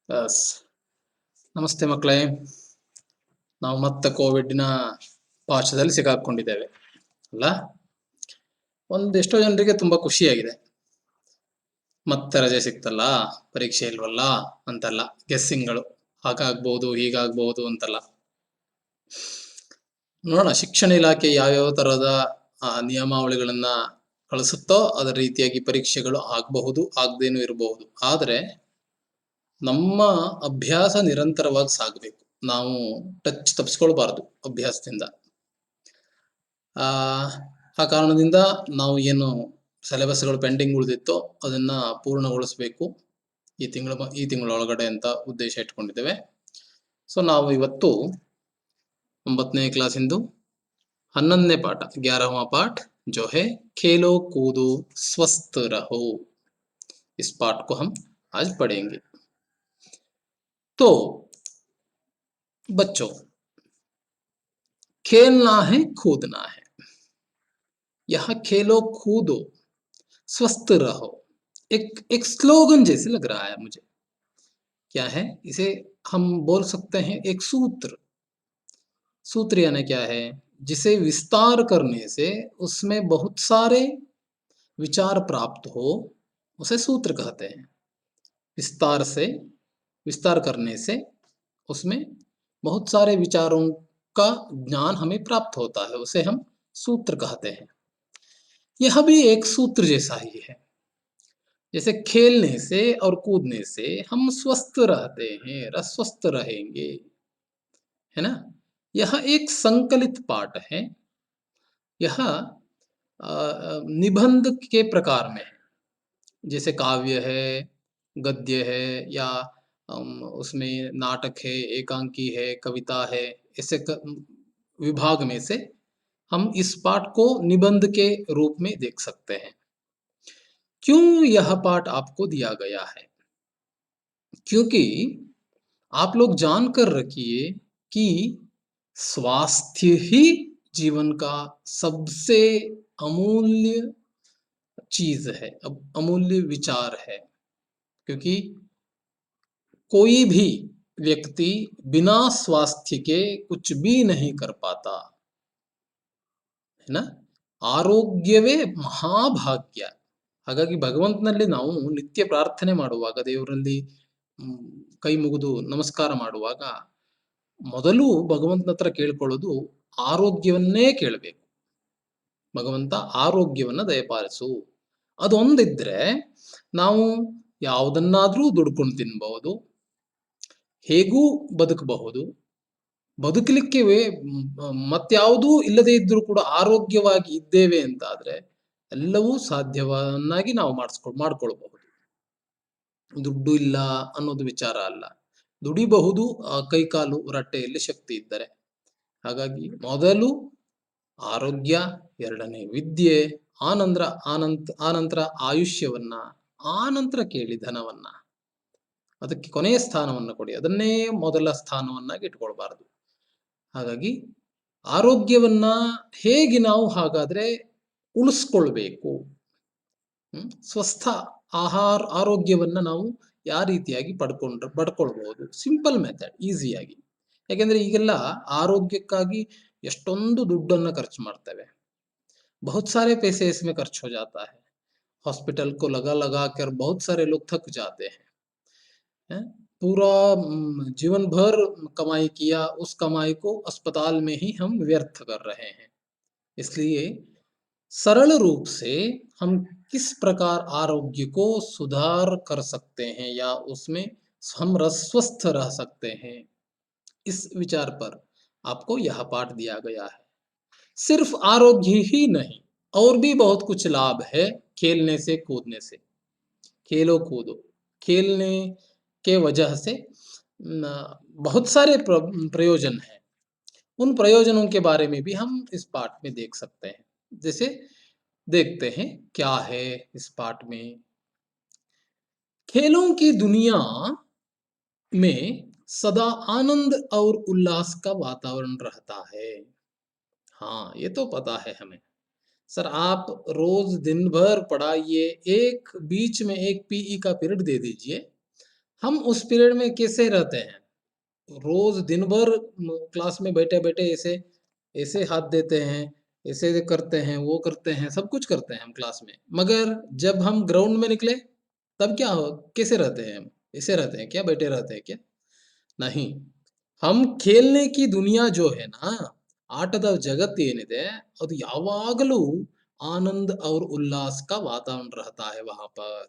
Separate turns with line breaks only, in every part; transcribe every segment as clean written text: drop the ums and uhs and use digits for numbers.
S ನಮಸ್ತೆ ಮಕ್ಕಳೇ. ನಾವು ಮತ್ತೆ ಕೋವಿಡ್ನ ಪಾಶದಲ್ಲಿ ಸಿಕ್ಕಾಕೊಂಡಿದ್ದೇವೆ ಅಲ್ಲ. ಒಂದೆಷ್ಟೋ ಜನರಿಗೆ ತುಂಬಾ ಖುಷಿಯಾಗಿದೆ, ಮತ್ತೆ ರಜೆ ಸಿಕ್ತಲ್ಲ, ಪರೀಕ್ಷೆ ಇಲ್ವಲ್ಲ ಅಂತೆಲ್ಲ ಗೆಸ್ಸಿಂಗ್ಗಳು, ಹಾಗಾಗ್ಬೋದು ಹೀಗಾಗ್ಬೋದು ಅಂತೆಲ್ಲ. ನೋಡೋಣ ಶಿಕ್ಷಣ ಇಲಾಖೆ ಯಾವ್ಯಾವ ತರಹದ ನಿಯಮಾವಳಿಗಳನ್ನ ಕಳಿಸುತ್ತೋ ಅದರ ರೀತಿಯಾಗಿ ಪರೀಕ್ಷೆಗಳು ಆಗಬಹುದು, ಆಗದೇನೂ ಇರಬಹುದು. ಆದರೆ ನಮ್ಮ ಅಭ್ಯಾಸ ನಿರಂತರವಾಗಿ ಸಾಗಬೇಕು. ನಾವು ಟಚ್ ತಪ್ಪಿಸ್ಕೊಳ್ಬಾರ್ದು ಅಭ್ಯಾಸದಿಂದ. ಆ ಕಾರಣದಿಂದ ನಾವು ಏನು ಸಿಲೆಬಸ್ಗಳು ಪೆಂಡಿಂಗ್ ಉಳಿದಿತ್ತೋ ಅದನ್ನ ಪೂರ್ಣಗೊಳಿಸಬೇಕು ಈ ತಿಂಗಳೊಳಗಡೆ ಅಂತ ಉದ್ದೇಶ ಇಟ್ಕೊಂಡಿದ್ದೇವೆ. ಸೊ ನಾವು ಇವತ್ತು 9ನೇ ಕ್ಲಾಸಿಂದು 11ನೇ ಪಾಠ 11वां पाठ जो है खेलो कूदो स्वस्थ रहो, इस पाठ को हम आज पढ़ेंगे. तो बच्चों, खेलना है कूदना है, यहाँ खेलो कूदो स्वस्थ रहो एक स्लोगन जैसे लग रहा है मुझे. क्या है? इसे हम बोल सकते हैं एक सूत्र यानी क्या है? जिसे विस्तार करने से उसमें बहुत सारे विचार प्राप्त हो उसे सूत्र कहते हैं. विस्तार करने से उसमें बहुत सारे विचारों का ज्ञान हमें प्राप्त होता है, उसे हम सूत्र कहते हैं. यह भी एक सूत्र जैसा ही है. जैसे खेलने से और कूदने से हम स्वस्थ रहते हैं, स्वस्थ रहेंगे, है ना. यह एक संकलित पाठ है. यह निबंध के प्रकार में है. जैसे काव्य है, गद्य है, या उसमें नाटक है, एकांकी है, कविता है, ऐसे विभाग में से हम इस पाठ को निबंध के रूप में देख सकते हैं. क्यों यह पाठ आपको दिया गया है? क्योंकि आप लोग जानकर रखिए कि स्वास्थ्य ही जीवन का सबसे अमूल्य चीज है, अमूल्य विचार है. क्योंकि कोई भी व्यक्ति बिना स्वास्थ्य के कुछ भी नहीं कर पाता, है ना. ಆರೋಗ್ಯವೇ ಮಹಾಭಾಗ್ಯ. ಹಾಗಾಗಿ ಭಗವಂತನಲ್ಲಿ ನಾವು ನಿತ್ಯ ಪ್ರಾರ್ಥನೆ ಮಾಡುವಾಗ, ದೇವರಲ್ಲಿ ಕೈ ಮುಗಿದು ನಮಸ್ಕಾರ ಮಾಡುವಾಗ ಮೊದಲು ಭಗವಂತನ ಹತ್ರ ಕೇಳ್ಕೊಳ್ಳೋದು ಆರೋಗ್ಯವನ್ನೇ ಕೇಳಬೇಕು. ಭಗವಂತ ಆರೋಗ್ಯವನ್ನ ದಯಪಾಲಿಸು. ಅದೊಂದಿದ್ರೆ ನಾವು ಯಾವುದನ್ನಾದ್ರೂ ದುಡ್ಕೊಂಡು ತಿನ್ಬಹುದು, ಹೇಗೂ ಬದುಕಬಹುದು. ಬದುಕಲಿಕ್ಕೆ ಮತ್ಯಾವುದೂ ಇಲ್ಲದೆ ಇದ್ರೂ ಕೂಡ ಆರೋಗ್ಯವಾಗಿ ಇದ್ದೇವೆ ಅಂತಾದ್ರೆ ಎಲ್ಲವೂ ಸಾಧ್ಯವನ್ನಾಗಿ ನಾವು ಮಾಡ್ಕೊಳ್ಬಹುದು. ದುಡ್ಡು ಇಲ್ಲ ಅನ್ನೋದು ವಿಚಾರ ಅಲ್ಲ, ದುಡಿಬಹುದು, ಕೈಕಾಲು ರಟ್ಟೆಯಲ್ಲಿ ಶಕ್ತಿ ಇದ್ದರೆ. ಹಾಗಾಗಿ ಮೊದಲು ಆರೋಗ್ಯ, ಎರಡನೇ ವಿದ್ಯೆ, ಆನಂತರ ಆಯುಷ್ಯವನ್ನ, ಆನಂತರ ಕೇಳಿ ಧನವನ್ನ, ಅದಕ್ಕೆ ಕೊನೆಯ ಸ್ಥಾನವನ್ನು ಕೊಡಿ, ಅದನ್ನೇ ಮೊದಲ ಸ್ಥಾನವನ್ನಾಗಿ ಇಟ್ಕೊಳ್ಬಾರದು. ಹಾಗಾಗಿ ಆರೋಗ್ಯವನ್ನ ಹೇಗೆ ನಾವು ಹಾಗಾದ್ರೆ ಉಳಿಸ್ಕೊಳ್ಬೇಕು, ಸ್ವಸ್ಥ ಆರೋಗ್ಯವನ್ನ ನಾವು ಯಾವ ರೀತಿಯಾಗಿ ಪಡ್ಕೊಳ್ಬಹುದು? ಸಿಂಪಲ್ ಮೆಥಡ್, ಈಸಿಯಾಗಿ. ಯಾಕೆಂದ್ರೆ ಈಗೆಲ್ಲ ಆರೋಗ್ಯಕ್ಕಾಗಿ ಎಷ್ಟೊಂದು ದುಡ್ಡನ್ನ ಖರ್ಚು ಮಾಡ್ತೇವೆ. बहुत सारे पैसे इसमें खर्च हो जाता है. हॉस्पिटल को लगा कर बहुत सारे लोग थक जाते हैं. पूरा जीवन भर कमाई किया, उस कमाई को अस्पताल में ही हम व्यर्थ कर रहे हैं. इसलिए सरल रूप से हम किस प्रकार आरोग्य को सुधार कर सकते हैं या उसमें हम स्वस्थ रह सकते हैं, इस विचार पर आपको यह पाठ दिया गया है. सिर्फ आरोग्य ही नहीं, और भी बहुत कुछ लाभ है खेलने से कूदने से. खेलो कूदो, खेलने के वजह से बहुत सारे प्रयोजन हैं. उन प्रयोजनों के बारे में भी हम इस पाठ में देख सकते हैं. जैसे देखते हैं क्या है इस पाठ में. खेलों की दुनिया में सदा आनंद और उल्लास का वातावरण रहता है. हाँ, ये तो पता है हमें. सर आप रोज दिन भर पढ़ाइए, एक बीच में एक पीई का पीरियड दे दीजिए, हम उस पीरियड में कैसे रहते हैं? रोज दिन भर क्लास में बैठे बैठे ऐसे ऐसे हाथ देते हैं, ऐसे करते हैं, वो करते हैं, सब कुछ करते हैं हम क्लास में। मगर जब हम ग्राउंड में निकले तब क्या हो, कैसे रहते हैं हम? ऐसे रहते हैं क्या, बैठे रहते हैं क्या? नहीं। हम खेलने की दुनिया जो है ना, ಆಟದ ಜಗತ್ತು ಏನಿದೆ ಅದು ಯಾವಾಗಲೂ ಆನಂद और उल्लास का वातावरण रहता है वहां पर।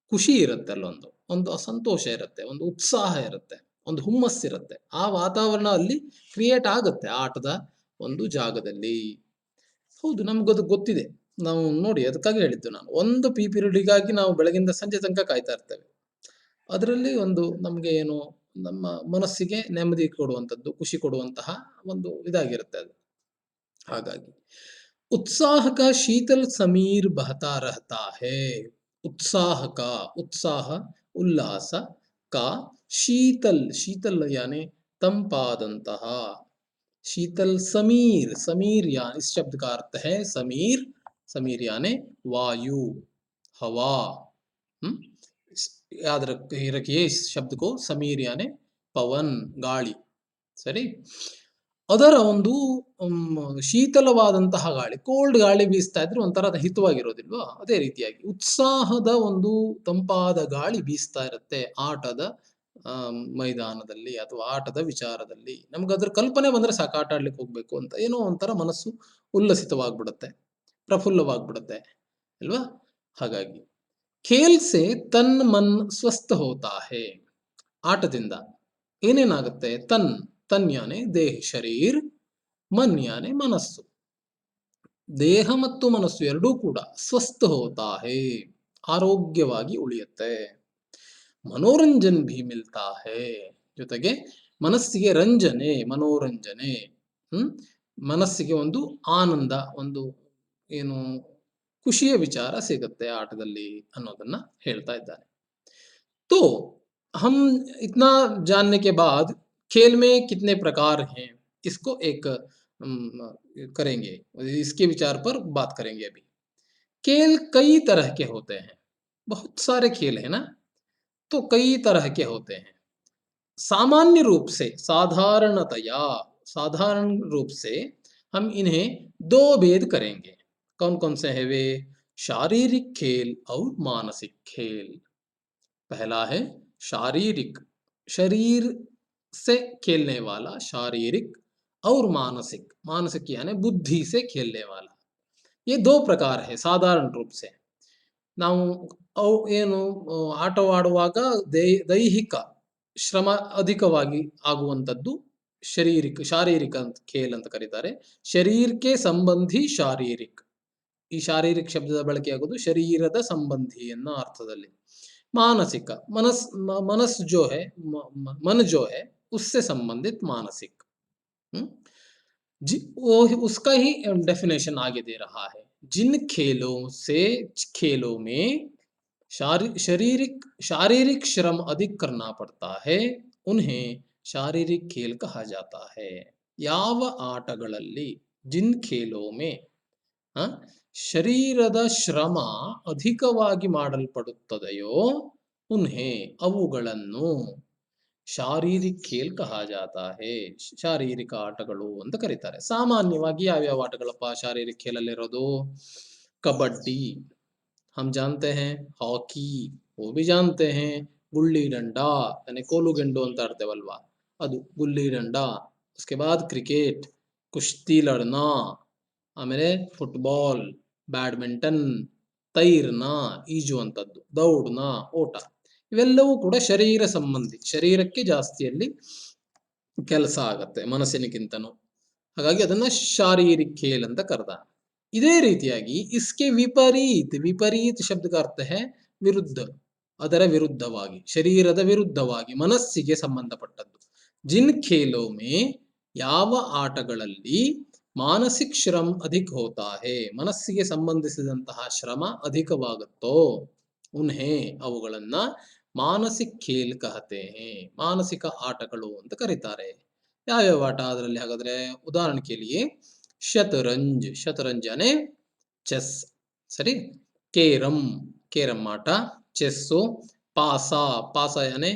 ಖುಷಿ ಇರುತ್ತೆ ಅಲ್ಲೊಂದು, ಒಂದು ಸಂತೋಷ ಇರುತ್ತೆ, ಒಂದು ಉತ್ಸಾಹ ಇರುತ್ತೆ, ಒಂದು ಹುಮ್ಮಸ್ಸಿರುತ್ತೆ. ಆ ವಾತಾವರಣ ಅಲ್ಲಿ ಕ್ರಿಯೇಟ್ ಆಗುತ್ತೆ ಆಟದ ಒಂದು ಜಾಗದಲ್ಲಿ. ಹೌದು, ನಮ್ಗದು ಗೊತ್ತಿದೆ. ನಾವು ನೋಡಿ ಅದಕ್ಕಾಗಿ ಹೇಳಿದ್ದು ನಾನು. ಒಂದು ಪೀರಿಯಡ್‌ಗಾಗಿ ನಾವು ಬೆಳಗಿಂದ ಸಂಜೆ ತನಕ ಕಾಯ್ತಾ ಇರ್ತೇವೆ. ಅದರಲ್ಲಿ ಒಂದು ನಮ್ಗೆ ಏನು, ನಮ್ಮ ಮನಸ್ಸಿಗೆ ನೆಮ್ಮದಿ ಕೊಡುವಂಥದ್ದು, ಖುಷಿ ಕೊಡುವಂತಹ ಒಂದು ಇದಾಗಿರುತ್ತೆ ಅದು. ಹಾಗಾಗಿ उत्साह का शीतल समीर बहता रहता है। उत्साह का, उत्साह उल्लास का शीतल, शीतल यानी ತಂಪಾದಂತಹ, शीतल समीर, समीर या इस शब्द का अर्थ है समीर, समीर यानी वायु, हवा। हम्म याद रखिए इस शब्द को, समीर यानी पवन, ಗಾಳಿ, ಸರಿ। ಅದರ ಒಂದು ಶೀತಲವಾದಂತಹ ಗಾಳಿ, ಕೋಲ್ಡ್ ಗಾಳಿ ಬೀಸ್ತಾ ಇದ್ರೆ ಒಂಥರ ಹಿತವಾಗಿರೋದಿಲ್ವಾ? ಅದೇ ರೀತಿಯಾಗಿ ಉತ್ಸಾಹದ ಒಂದು ತಂಪಾದ ಗಾಳಿ ಬೀಸ್ತಾ ಇರುತ್ತೆ ಆಟದ ಮೈದಾನದಲ್ಲಿ ಅಥವಾ ಆಟದ ವಿಚಾರದಲ್ಲಿ. ನಮ್ಗೆ ಅದ್ರ ಕಲ್ಪನೆ ಬಂದ್ರೆ ಸಾಕು, ಆಟ ಆಡ್ಲಿಕ್ಕೆ ಹೋಗ್ಬೇಕು ಅಂತ ಏನೋ ಒಂಥರ ಮನಸ್ಸು ಉಲ್ಲಸಿತವಾಗ್ಬಿಡುತ್ತೆ, ಪ್ರಫುಲ್ಲವಾಗ್ಬಿಡುತ್ತೆ ಅಲ್ವಾ? ಹಾಗಾಗಿ ಖೇಲ್ ಸೆ ತನ್ ಮನ್ ಸ್ವಸ್ಥ ಹೋತಾ ಹೇ, ಆಟದಿಂದ ಏನೇನಾಗುತ್ತೆ? ತನ್, ತನ್ ಯಾನೆ ದೇಹ, ಶರೀರ್, ಮನ್ ಯಾನೆ ಮನಸ್ಸು, ದೇಹ ಮತ್ತು ಮನಸ್ಸು ಎರಡೂ ಕೂಡ ಸ್ವಸ್ಥ ಹೋತಾ ಹೇ, ಆರೋಗ್ಯವಾಗಿ ಉಳಿಯುತ್ತೆ. ಮನೋರಂಜನ್ ಭಿ ಮಿಲ್ತಾ ಹೇ, ಜೊತೆಗೆ ಮನಸ್ಸಿಗೆ ರಂಜನೆ, ಮನೋರಂಜನೆ, ಮನಸ್ಸಿಗೆ ಒಂದು ಆನಂದ, ಒಂದು ಏನು ಖುಷಿಯ ವಿಚಾರ ಸಿಗುತ್ತೆ ಆಟದಲ್ಲಿ ಅನ್ನೋದನ್ನ ಹೇಳ್ತಾ ಇದ್ದಾನೆ. तो हम इतना जानने के बाद खेल में कितने प्रकार हैं, इसको एक करेंगे, इसके विचार पर बात करेंगे अभी। खेल कई तरह के होते हैं, बहुत सारे खेल है ना, तो कई तरह के होते हैं। सामान्य रूप से, साधारणतया, साधारण रूप से हम इन्हें दो भेद करेंगे। कौन कौन से हैं वे? शारीरिक खेल और मानसिक खेल। पहला है शारीरिक, शरीर से खेलने वाला शारीरिक, और मानसिक, मानसिक यानी बुद्धि से खेलने वाला। ये दो प्रकार है साधारण रूप से। ನಾವು ಅವು ಏನು ಆಟವಾಡುವಾಗ ದೈಹಿಕ ಶ್ರಮ ಅಧಿಕವಾಗಿ ಆಗುವಂಥದ್ದು ಶಾರೀರಿಕ ಅಂತ ಖೇಲ್ ಅಂತ ಕರೀತಾರೆ. ಶರೀರಕ್ಕೆ ಸಂಬಂಧಿ ಶಾರೀರಿಕ್, ಈ ಶಾರೀರಿಕ ಶಬ್ದದ ಬಳಕೆಯಾಗುವುದು ಶರೀರದ ಸಂಬಂಧಿ ಅನ್ನೋ ಅರ್ಥದಲ್ಲಿ। मानसिक, मनस मनस जो है, मन जो है उससे संबंधित मानसिक। वो उसका ही डेफिनेशन आगे दे रहा है। जिन खेलों से, खेलों में शारीरिक श्रम अधिक करना पड़ता है उन्हें शारीरिक खेल कहा जाता है। ಯಾವ ಆಟಗಳಲ್ಲಿ, जिन खेलों में ಶರೀರದ ಶ್ರಮ ಅಧಿಕವಾಗಿ ಮಾಡಲ್ಪಡುತ್ತದೆಯೋ ಉನ್ಹೇ, ಅವುಗಳನ್ನು ಶಾರೀರಿಕ ಖೇಲ್ ಕಹಾ ಜಾತಾ ಹೇ, ಶಾರೀರಿಕ ಆಟಗಳು ಅಂತ ಕರೀತಾರೆ। ಸಾಮಾನ್ಯವಾಗಿ ಯಾವ್ಯಾವ ಆಟಗಳಪ್ಪ ಶಾರೀರಿಕ ಖೇಲಲ್ಲಿರೋದು? ಕಬಡ್ಡಿ हम जानते हैं, हॉकी वो भी जानते हैं, गुल्ली डंडा यानी कोलू गेंडू ಅಂತ ಆಡ್ತೇವಲ್ವಾ ಅದು ಗುಲ್ಲಿ ಡಂಡ, उसके बाद क्रिकेट, ಕುಸ್ತಿ ಲಡ್ನಾ, ಆಮೇಲೆ ಫುಟ್ಬಾಲ್, ಬ್ಯಾಡ್ಮಿಂಟನ್, ತೈರ್ನ ಈಜುವಂಥದ್ದು, ದೌಡ್ನ ಓಟ, ಇವೆಲ್ಲವೂ ಕೂಡ ಶರೀರ ಸಂಬಂಧಿ, ಶರೀರಕ್ಕೆ ಜಾಸ್ತಿಯಲ್ಲಿ ಕೆಲಸ ಆಗತ್ತೆ ಮನಸ್ಸಿನಕ್ಕಿಂತನೂ, ಹಾಗಾಗಿ ಅದನ್ನ ಶಾರೀರಿಕ ಖೇಲ್ ಅಂತ ಕರೆದ। ಇದೇ ರೀತಿಯಾಗಿ ಇಸ್ಕೆ ವಿಪರೀತ್, ವಿಪರೀತ್ ಶಬ್ದದ ಅರ್ಥ है ವಿರುದ್ಧ, ಅದರ ವಿರುದ್ಧವಾಗಿ, ಶರೀರದ ವಿರುದ್ಧವಾಗಿ ಮನಸ್ಸಿಗೆ ಸಂಬಂಧಪಟ್ಟದ್ದು। ಜಿನ್ ಖೇಲೋ ಮೇ, ಯಾವ ಆಟಗಳಲ್ಲಿ ಮಾನಸಿಕ ಶ್ರಮ ಅಧಿಕ ಹೋತಾ ಹೇ, ಮನಸ್ಸಿಗೆ ಸಂಬಂಧಿಸಿದಂತಹ ಶ್ರಮ ಅಧಿಕವಾಗುತ್ತೋ ಉನ್ಹೇ, ಅವುಗಳನ್ನ ಮಾನಸಿಕ ಖೇಲ್ ಕಹತೆ ಹೇ, ಮಾನಸಿಕ ಆಟಗಳು ಅಂತ ಕರೀತಾರೆ। ಯಾವ್ಯಾವ ಆಟ ಅದರಲ್ಲಿ ಹಾಗಾದ್ರೆ? ಉದಾಹರಣೆ ಕೇಳಿಯೇ ಶತರಂಜ್, ಶತರಂಜ್ ಯಾನೆ ಚೆಸ್, ಸರಿ, ಕೇರಂ, ಕೇರಂ ಆಟ, ಚೆಸ್ಸು, पासा पासा यानी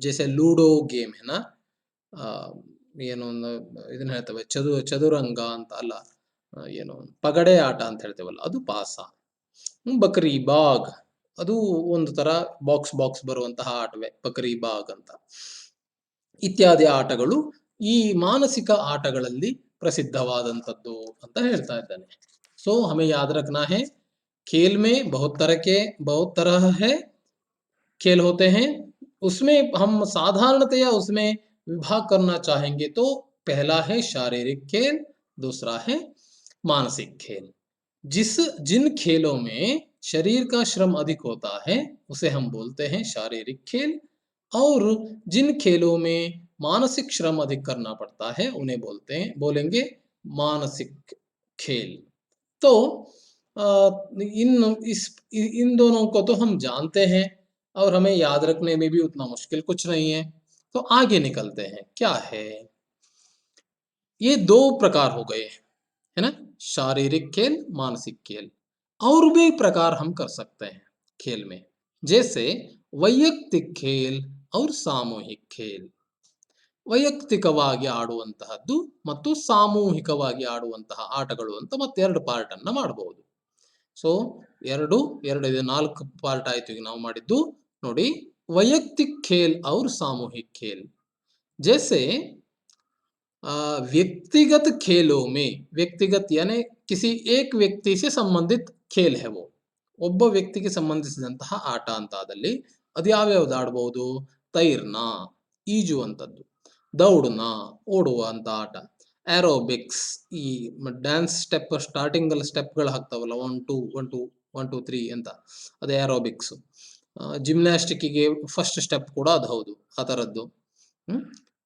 जैसे लूडो गेम है ना, ಆ, ಏನು ಒಂದು ಇದನ್ನ ಹೇಳ್ತೇವೆ ಚದುರಂಗ ಅಂತ ಅಲ್ಲ, ಏನು ಪಗಡೆ ಆಟ ಅಂತ ಹೇಳ್ತೇವಲ್ಲ ಅದು ಪಾಸ. ಬಕರಿ ಬಾಗ್ ಅದು ಒಂದು ತರ ಬಾಕ್ಸ್ ಬಾಕ್ಸ್ ಬರುವಂತಹ ಆಟವೇ ಬಕರಿ ಬಾಗ್ ಅಂತ. ಇತ್ಯಾದಿ ಆಟಗಳು ಈ ಮಾನಸಿಕ ಆಟಗಳಲ್ಲಿ ಪ್ರಸಿದ್ಧವಾದಂಥದ್ದು ಅಂತ ಹೇಳ್ತಾ ಇದ್ದಾನೆ. सो हमें याद रखना है, खेल में बहुत तरह है खेल होते हैं। उसमें हम साधारणतया उसमें विभाग करना चाहेंगे तो पहला है शारीरिक खेल, दूसरा है मानसिक खेल। जिन खेलों में शरीर का श्रम अधिक होता है उसे हम बोलते हैं शारीरिक खेल, और जिन खेलों में मानसिक श्रम अधिक करना पड़ता है उन्हें बोलेंगे मानसिक खेल। तो अ, इन दोनों को तो हम जानते हैं और हमें याद रखने में भी उतना मुश्किल कुछ नहीं है। तो आगे निकलते हैं, क्या है ये दो प्रकार हो गए, है ना, शारीरिक खेल मानसिक खेल। और भी प्रकार हम कर सकते हैं खेल में, जैसे वैयक्तिक खेल और सामूहिक खेल। ವೈಯಕ್ತಿಕವಾಗಿ ಆಡುವಂತಹದ್ದು ಮತ್ತು ಸಾಮೂಹಿಕವಾಗಿ ಆಡುವಂತಹ ಆಟಗಳು ಅಂತ ಮತ್ತೆರಡು ಪಾರ್ಟ್ ಅನ್ನ ಮಾಡಬಹುದು. ಸೊ ಎರಡು ಎರಡು ಇದೆ, 4 ಪಾರ್ಟ್ ಆಯ್ತು ಈಗ ನಾವು ಮಾಡಿದ್ದು ನೋಡಿ. वैयक्तिक खेल और सामूहिक खेल, जैसे व्यक्तिगत खेलों में, व्यक्तिगत यानी किसी एक व्यक्ति से संबंधित खेल है वो, ಒಬ್ಬ ವ್ಯಕ್ತಿಗೆ ಸಂಬಂಧಿಸಿದಂತಹ ಆಟ ಅಂತ ಆದಲ್ಲಿ ಅದು ಯಾವ್ಯಾವ್ದು ಆಡಬಹುದು? ತೈರ್ನ ಈಜುವಂಥದ್ದು, ದೌಡ್ನ ಓಡುವ ಅಂತ ಆಟ, ಏರೋಬಿಕ್ಸ್ ಈ ಡ್ಯಾನ್ಸ್ ಸ್ಟೆಪ್ ಸ್ಟಾರ್ಟಿಂಗ್ ಅಲ್ಲಿ ಸ್ಟೆಪ್ಗಳು ಹಾಕ್ತಾವಲ್ಲ 1 2 1 2 1 2 3 ಅಂತ, ಅದು ಏರೋಬಿಕ್ಸ್. ಜಿಮ್ನಾಸ್ಟಿಕ್ಕಿಗೆ ಫಸ್ಟ್ ಸ್ಟೆಪ್ ಕೂಡ ಅದು ಹೌದು, ಆ ಥರದ್ದು.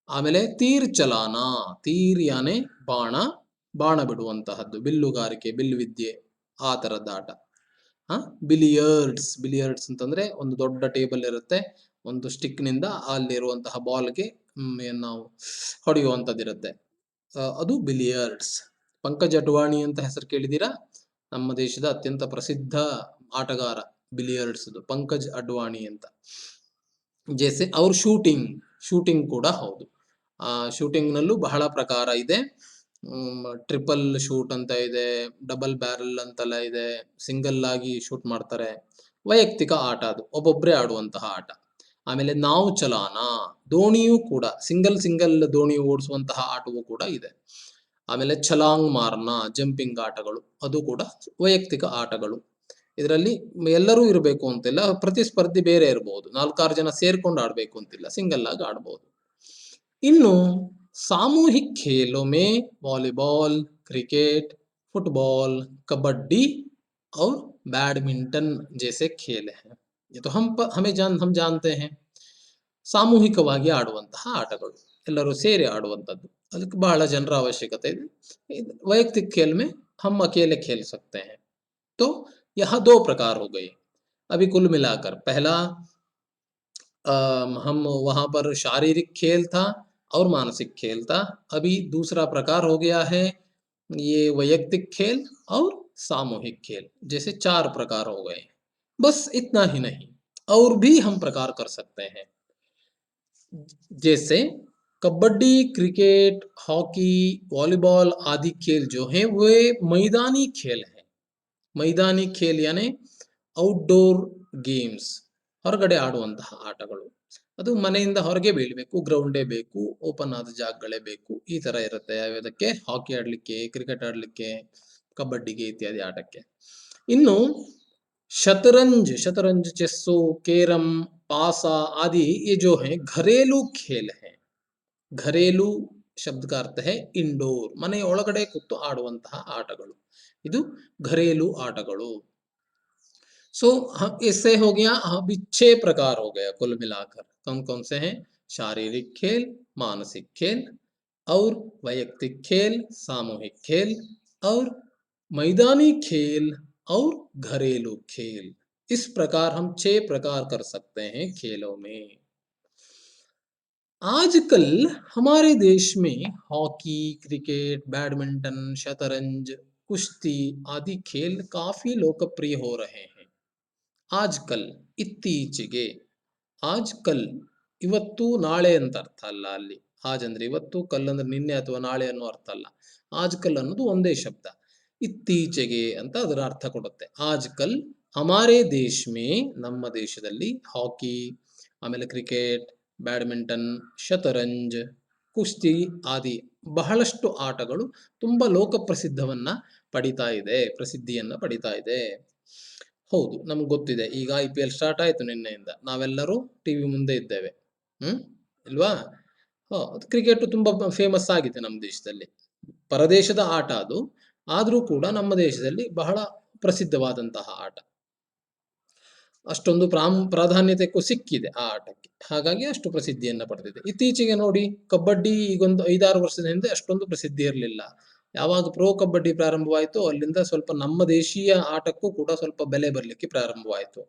ಆಮೇಲೆ ತೀರ್ ಚಲಾನ, ತೀರ್ ಯಾನೆ ಬಾಣ ಬಿಡುವಂತಹದ್ದು, ಬಿಲ್ಲುಗಾರಿಕೆ ಬಿಲ್ಲುವಿದ್ಯೆ ಆ ಥರದ ಆಟ. ಬಿಲಿಯರ್ಡ್ಸ್ ಅಂತಂದ್ರೆ ಒಂದು ದೊಡ್ಡ ಟೇಬಲ್ ಇರುತ್ತೆ, ಒಂದು ಸ್ಟಿಕ್ ನಿಂದ ಅಲ್ಲಿರುವಂತಹ ಬಾಲ್ಗೆ ನಾವು ಹೊಡೆಯುವಂಥದ್ದಿರುತ್ತೆ, ಅದು ಬಿಲಿಯರ್ಡ್ಸ್. ಪಂಕಜ್ ಅಡ್ವಾಣಿ ಅಂತ ಹೆಸರು ಕೇಳಿದ್ದೀರಾ? ನಮ್ಮ ದೇಶದ ಅತ್ಯಂತ ಪ್ರಸಿದ್ಧ ಆಟಗಾರ ಬಿಲಿಯರ್ಡ್ಸ್ ಪಂಕಜ್ ಅಡ್ವಾಣಿ ಅಂತ. ಜೈಸೆ ಅವ್ರ ಶೂಟಿಂಗ್ ಕೂಡ ಹೌದು. ಶೂಟಿಂಗ್ ನಲ್ಲೂ ಬಹಳ ಪ್ರಕಾರ ಇದೆ. ಟ್ರಿಪಲ್ ಶೂಟ್ ಅಂತ ಇದೆ, ಡಬಲ್ ಬ್ಯಾರಲ್ ಅಂತೆಲ್ಲ ಇದೆ, ಸಿಂಗಲ್ ಆಗಿ ಶೂಟ್ ಮಾಡ್ತಾರೆ. ವೈಯಕ್ತಿಕ ಆಟ ಅದು, ಒಬ್ಬೊಬ್ಬರೇ ಆಡುವಂತಹ ಆಟ. ಆಮೇಲೆ ನಾವ್ ಚಲಾನ, ದೋಣಿಯೂ ಕೂಡ ಸಿಂಗಲ್ ದೋಣಿ ಓಡಿಸುವಂತಹ ಆಟವೂ ಕೂಡ ಇದೆ. ಆಮೇಲೆ ಛಲಾಂಗ್ ಮಾರ್ನ, ಜಂಪಿಂಗ್ ಆಟಗಳು, ಅದು ಕೂಡ ವೈಯಕ್ತಿಕ ಆಟಗಳು. ಇದರಲ್ಲಿ ಎಲ್ಲರೂ ಇರಬೇಕು ಅಂತಿಲ್ಲ, ಪ್ರತಿಸ್ಪರ್ಧಿ ಬೇರೆ ಇರಬಹುದು, 4-6 ಜನ ಸೇರ್ಕೊಂಡು ಆಡ್ಬೇಕು ಅಂತಿಲ್ಲ, ಸಿಂಗಲ್ ಆಗಿ ಆಡ್ಬಹುದು. ಇನ್ನು सामूहिक खेलों में वॉलीबॉल, क्रिकेट, फुटबॉल, कबड्डी और बैडमिंटन जैसे खेल हैं. ये तो हम जानते हैं. ಸಾಮೂಹಿಕವಾಗಿ ಆಡುವಂತಹ ಆಟಗಳು, ಎಲ್ಲರೂ ಸೇರಿ ಆಡುವಂಥದ್ದು, ಅದಕ್ಕೆ ಬಹಳ ಜನರ ಅವಶ್ಯಕತೆ ಇದೆ. वैयक्तिक खेल में हम अकेले खेल सकते हैं. तो यह 2 प्रकार हो गए. अभी कुल मिलाकर पहला हम वहां पर शारीरिक खेल था और मानसिक खेल था. अभी दूसरा प्रकार हो गया है ये वैयक्तिक खेल और सामूहिक खेल, जैसे 4 प्रकार हो गए. बस इतना ही नहीं, और भी हम प्रकार कर सकते हैं. जैसे कबड्डी, क्रिकेट, हॉकी, वॉलीबॉल आदि खेल जो हैं वे मैदानी खेल हैं. मैदानी खेल यानी ಔಟ್ಡೋರ್ ಗೇಮ್ಸ್, ಹೊರಗಡೆ ಆಡುವಂತಹ ಆಟಗಳು. ಅದು ಮನೆಯಿಂದ ಹೊರಗೆ ಬೀಳ್ಬೇಕು, ಗ್ರೌಂಡೇ ಬೇಕು, ಓಪನ್ ಆದ ಜಾಗಗಳೇ ಬೇಕು, ಈ ತರ ಇರುತ್ತೆ. ಯಾವುದಕ್ಕೆ? ಹಾಕಿ ಆಡ್ಲಿಕ್ಕೆ, ಕ್ರಿಕೆಟ್ ಆಡ್ಲಿಕ್ಕೆ, ಕಬಡ್ಡಿಗೆ ಇತ್ಯಾದಿ ಆಟಕ್ಕೆ. ಇನ್ನು शतरंज चेस्सो, कैरम, पासा आदि ये जो है घरेलू खेल है. घरेलू ಶಬ್ದ का अर्थ है ಇಂಡೋರ್, ಮನೆಯ ಒಳಗಡೆ ಕೂತು ಆಡುವಂತಹ ಆಟಗಳು, ಇದು घरेलू ಆಟಗಳು. सो इससे हो गया, अभी 6 प्रकार हो गया कुल मिलाकर. कौन कौन से हैं? शारीरिक खेल, मानसिक खेल और वैयक्तिक खेल, सामूहिक खेल और मैदानी खेल और घरेलू खेल. इस प्रकार हम 6 प्रकार कर सकते हैं खेलों में. आजकल हमारे देश में हॉकी, क्रिकेट, बैडमिंटन, शतरंज, कुश्ती आदि खेल काफी लोकप्रिय हो रहे हैं. ಆಜ್ ಕಲ್ ಇತ್ತೀಚೆಗೆ, ಆಜ್ ಕಲ್ ಇವತ್ತು ನಾಳೆ ಅಂತ ಅರ್ಥ ಅಲ್ಲ ಅಲ್ಲಿ. ಆಜ್ ಅಂದ್ರೆ ಇವತ್ತು, ಕಲ್ ಅಂದ್ರೆ ನಿನ್ನೆ ಅಥವಾ ನಾಳೆ ಅನ್ನೋ ಅರ್ಥ ಅಲ್ಲ. ಆಜ್ ಕಲ್ ಅನ್ನೋದು ಒಂದೇ ಶಬ್ದ. ಇತ್ತೀಚೆಗೆ ಅಂತ ಅದರ ಅರ್ಥ ಕೊಡುತ್ತೆ. ಆಜ್ ಕಲ್ ಹಮಾರೆ ದೇಶ್ ಮೇ, ನಮ್ಮ ದೇಶದಲ್ಲಿ ಹಾಕಿ, ಆಮೇಲೆ ಕ್ರಿಕೆಟ್, ಬ್ಯಾಡ್ಮಿಂಟನ್, ಶತರಂಜ್, ಕುಸ್ತಿ ಆದಿ ಬಹಳಷ್ಟು ಆಟಗಳು ತುಂಬಾ ಲೋಕಪ್ರಸಿದ್ಧವನ್ನ ಪಡಿತಾ ಇದೆ, ಪ್ರಸಿದ್ಧಿಯನ್ನ ಪಡಿತಾ ಇದೆ. ಹೌದು, ನಮ್ಗೆ ಗೊತ್ತಿದೆ. ಈಗ IPL ಸ್ಟಾರ್ಟ್ ಆಯ್ತು ನಿನ್ನೆಯಿಂದ. ನಾವೆಲ್ಲರೂ ಟಿವಿ ಮುಂದೆ ಇದ್ದೇವೆ. ಹ್ಮ್ ಇಲ್ವಾ? ಅದು ಕ್ರಿಕೆಟ್ ತುಂಬಾ ಫೇಮಸ್ ಆಗಿದೆ ನಮ್ಮ ದೇಶದಲ್ಲಿ. ಪರದೇಶದ ಆಟ ಅದು, ಆದ್ರೂ ಕೂಡ ನಮ್ಮ ದೇಶದಲ್ಲಿ ಬಹಳ ಪ್ರಸಿದ್ಧವಾದಂತಹ ಆಟ. ಅಷ್ಟೊಂದು ಪ್ರಾಧಾನ್ಯತೆಗೂ ಸಿಕ್ಕಿದೆ ಆ ಆಟಕ್ಕೆ. ಹಾಗಾಗಿ ಅಷ್ಟು ಪ್ರಸಿದ್ಧಿಯನ್ನ ಪಡೆದಿದೆ. ಇತ್ತೀಚೆಗೆ ನೋಡಿ, ಕಬಡ್ಡಿ ಈಗೊಂದು 5-6 ವರ್ಷದ ಹಿಂದೆ ಅಷ್ಟೊಂದು ಪ್ರಸಿದ್ಧಿ ಇರಲಿಲ್ಲ. ಯಾವಾಗ ಪ್ರೋ ಕಬಡ್ಡಿ ಪ್ರಾರಂಭವಾಯಿತು, ಅಲ್ಲಿಂದ ಸ್ವಲ್ಪ ನಮ್ಮ ದೇಶೀಯ ಆಟಕ್ಕೂ ಕೂಡ ಸ್ವಲ್ಪ ಬೆಲೆ ಬರಲಿಕ್ಕೆ ಪ್ರಾರಂಭವಾಯಿತು.